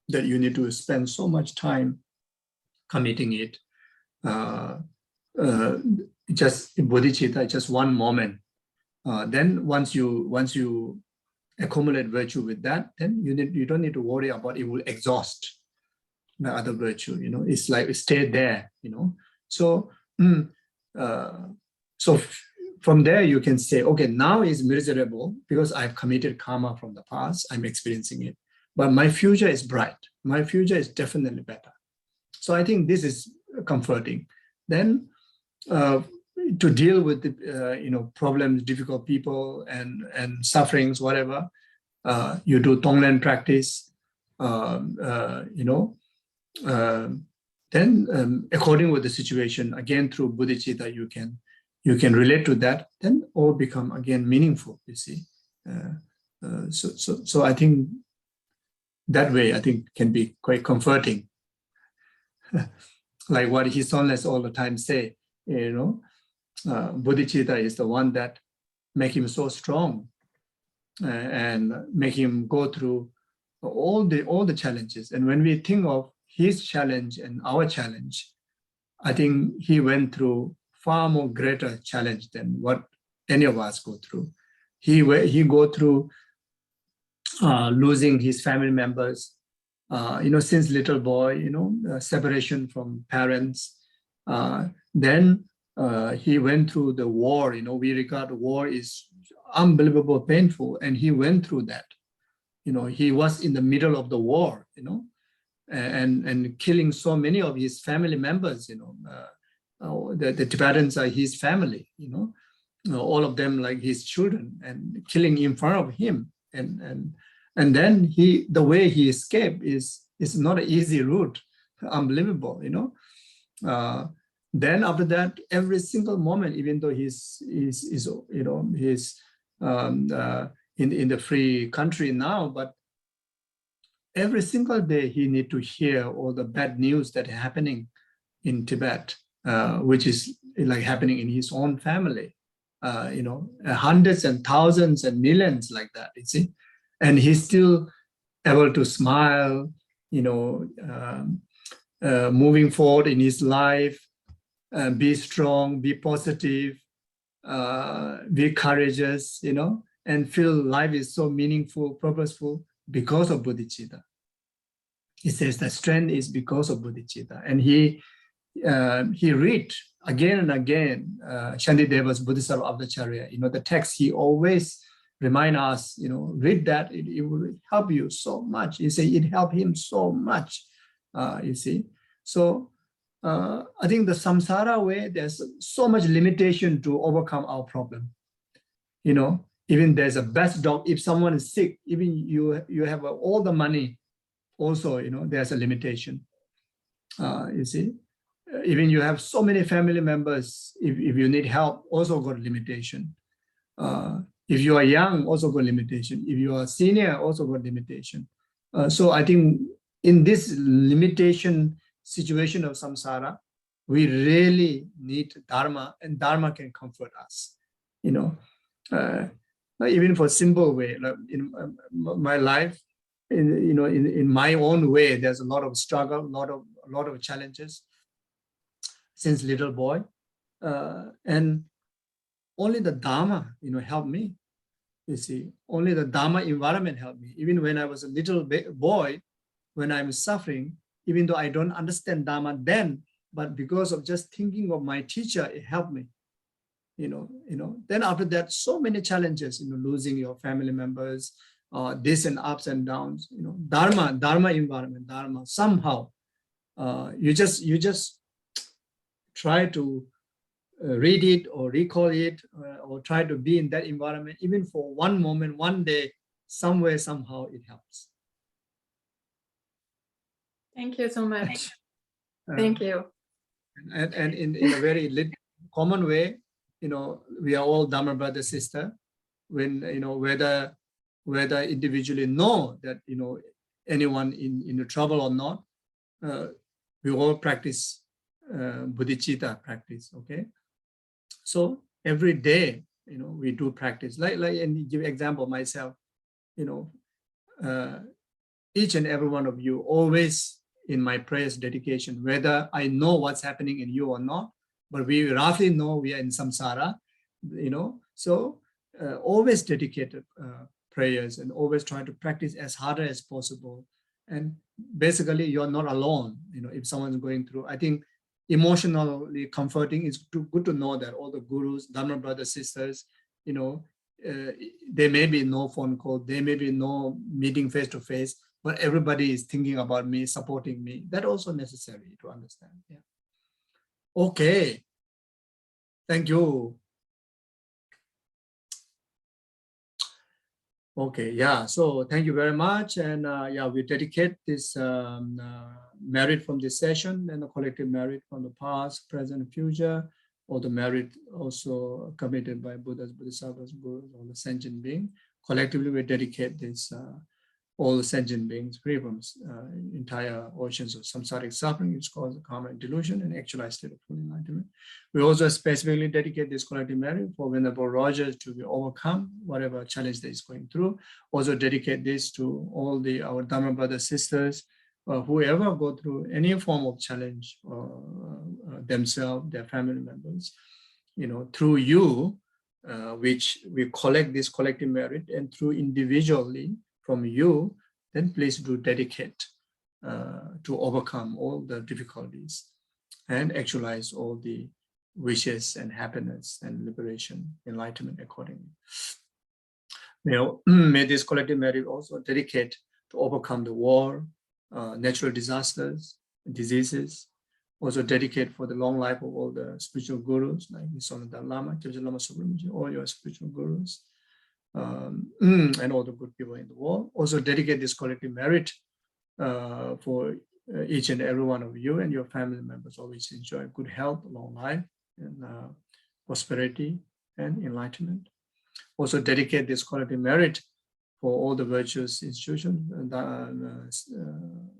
that you need to spend so much time committing it. Just bodhicitta, just one moment. Then once you accumulate virtue with that, then you don't need to worry about it will exhaust the other virtue. It's like it stayed there. So from there you can say, okay, now is miserable because I've committed karma from the past. I'm experiencing it, but my future is bright. My future is definitely better. So I think this is comforting. Then to deal with the problems, difficult people, and sufferings, whatever, you do Tonglen practice. Then according with the situation, again through bodhicitta, you can relate to that. Then all become again meaningful. You see, so I think that way, I think, can be quite comforting. Like what his Holiness all the time say, bodhicitta is the one that make him so strong and make him go through all the challenges. And when we think of his challenge and our challenge, I think he went through far more greater challenge than what any of us go through. He go through losing his family members, since little boy, separation from parents. Then he went through the war. We regard war is unbelievable painful, and he went through that. He was in the middle of the war, and killing so many of his family members. The Tibetans are his family. All of them like his children, and killing in front of him. And then the way he escaped is not an easy route, unbelievable, Then after that, every single moment, even though he's in the free country now, but every single day he need to hear all the bad news that are happening in Tibet, which is like happening in his own family. hundreds and thousands and millions like that, you see, and he's still able to smile, moving forward in his life, be strong, be positive, be courageous, and feel life is so meaningful, purposeful because of bodhicitta. He says the strength is because of bodhicitta, and he read again and again Shantideva's Bodhisattva Avacharya. The text he always remind us, read that, it will help you so much. You say it helped him so much, you see. So I think the samsara way, there's so much limitation to overcome our problem. Even there's a best dog, if someone is sick, even you have all the money, also, there's a limitation, you see. Even you have so many family members, if you need help, also got limitation. If you are young, also got limitation. If you are senior, also got limitation. So I think in this limitation situation of samsara, we really need Dharma, and Dharma can comfort us. Even for simple way, like in my life, in my own way, there's a lot of struggle, a lot of challenges since little boy, and only the Dharma, helped me. You see, only the Dharma environment helped me. Even when I was a little boy, when I'm suffering, even though I don't understand Dharma then, but because of just thinking of my teacher, it helped me. Then after that, so many challenges, losing your family members, this and ups and downs, Dharma environment, Dharma, somehow, you just try to read it or recall it, or try to be in that environment, even for one moment, one day, somewhere, somehow it helps. Thank you so much. Thank you. And in a very common way, we are all Dharma brother, sister. When, whether individually know that, anyone in the trouble or not, we all practice Bodhicitta practice, okay? So every day, we do practice. Like and give example myself, each and every one of you, always in my prayers dedication, whether I know what's happening in you or not, but we roughly know we are in samsara, so always dedicated prayers, and always try to practice as hard as possible. And basically, you're not alone. If someone's going through, I think emotionally comforting is good to know that all the gurus, Dharma brothers, sisters, there may be no phone call, there may be no meeting face to face, but everybody is thinking about me, supporting me. That's also necessary to understand. Yeah. Okay. Thank you. Okay, yeah, so thank you very much. And yeah, we dedicate this merit from this session and the collective merit from the past, present, and future, all the merit also committed by Buddhas, Bodhisattvas, Gurus, all the sentient beings. Collectively, we dedicate this, all the sentient beings free from entire oceans of samsaric suffering, which causes karma and delusion, and actualized state of full enlightenment. We also specifically dedicate this collective merit for Venerable Rogers to be overcome, whatever challenge that is going through. Also dedicate this to all our Dharma brothers, sisters, whoever go through any form of challenge, themselves, their family members, through you, which we collect this collective merit, and through individually from you, then please do dedicate to overcome all the difficulties and actualize all the wishes and happiness and liberation, enlightenment accordingly. May this collective merit also dedicate to overcome the war, natural disasters, diseases. Also dedicate for the long life of all the spiritual gurus like Nisonada Lama, Lama Tsongkhapa, all your spiritual gurus, and all the good people in the world. Also dedicate this collective merit for each and every one of you and your family members. Always enjoy good health, long life, and prosperity and enlightenment. Also dedicate this collective merit for all the virtuous institutions,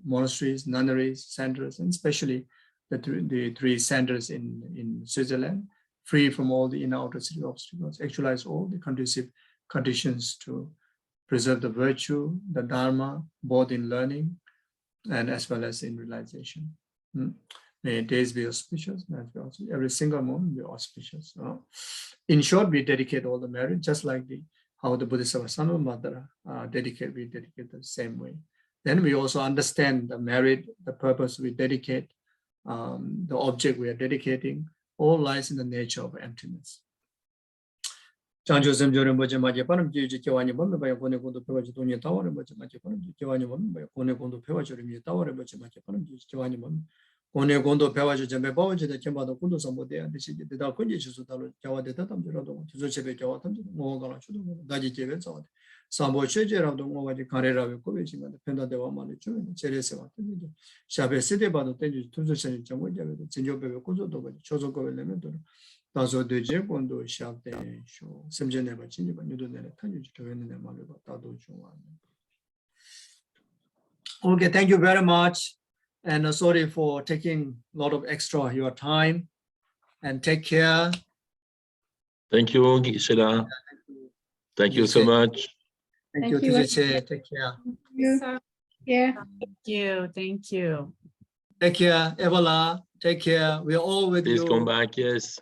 monasteries, nunneries, centers, and especially the three centers in Switzerland, free from all the inner outer city obstacles, actualize all the conducive conditions to preserve the virtue, the Dharma, both in learning and as well as in realization. May days be auspicious, every single moment be auspicious. In short, we dedicate all the merit, just like how the Bodhisattva son of mother we dedicate the same way. Then we also understand the merit, the purpose we dedicate, the object we are dedicating, all lies in the nature of emptiness. Chancho semjo rinpoche maje panam ji kiwani bombe ba kone kondo pewa ji tonya tawa rinpoche maje panam ji kiwani bombe ba kone kondo pewa ji rinpoche tawa rinpoche maje panam ji kiwani bombe kone kondo pewa ji jambe bawa ji de kemba do kondo sambo de ande ji de da kunji ji su dalo kyawa de tam ji rado ji zo chebe kyawa tam ji ngo gala chu do da ji jebe zawa sambo cheje rado ngo ga ji kare rawe ko be jinga penda de wa ma le chu chere se wa de shabe se de ba do ten ji tu zo chen ji ngo jabe de jinjo be ko zo do ba chozo ko le me do 다소 되제 본도 시작돼 쇼 semje ba chinji ba nyudo ne tanju kyoe ne ma le ba ta do chungwa. Okay, thank you very much, and sorry for taking a lot of extra your time, and take care. Thank you, Geshe. Thank you so much. Thank you, Geshe. Take care. Yeah. Thank you. Thank you. Take care, Evala. Take care. We are all with Please you. come back. Yes.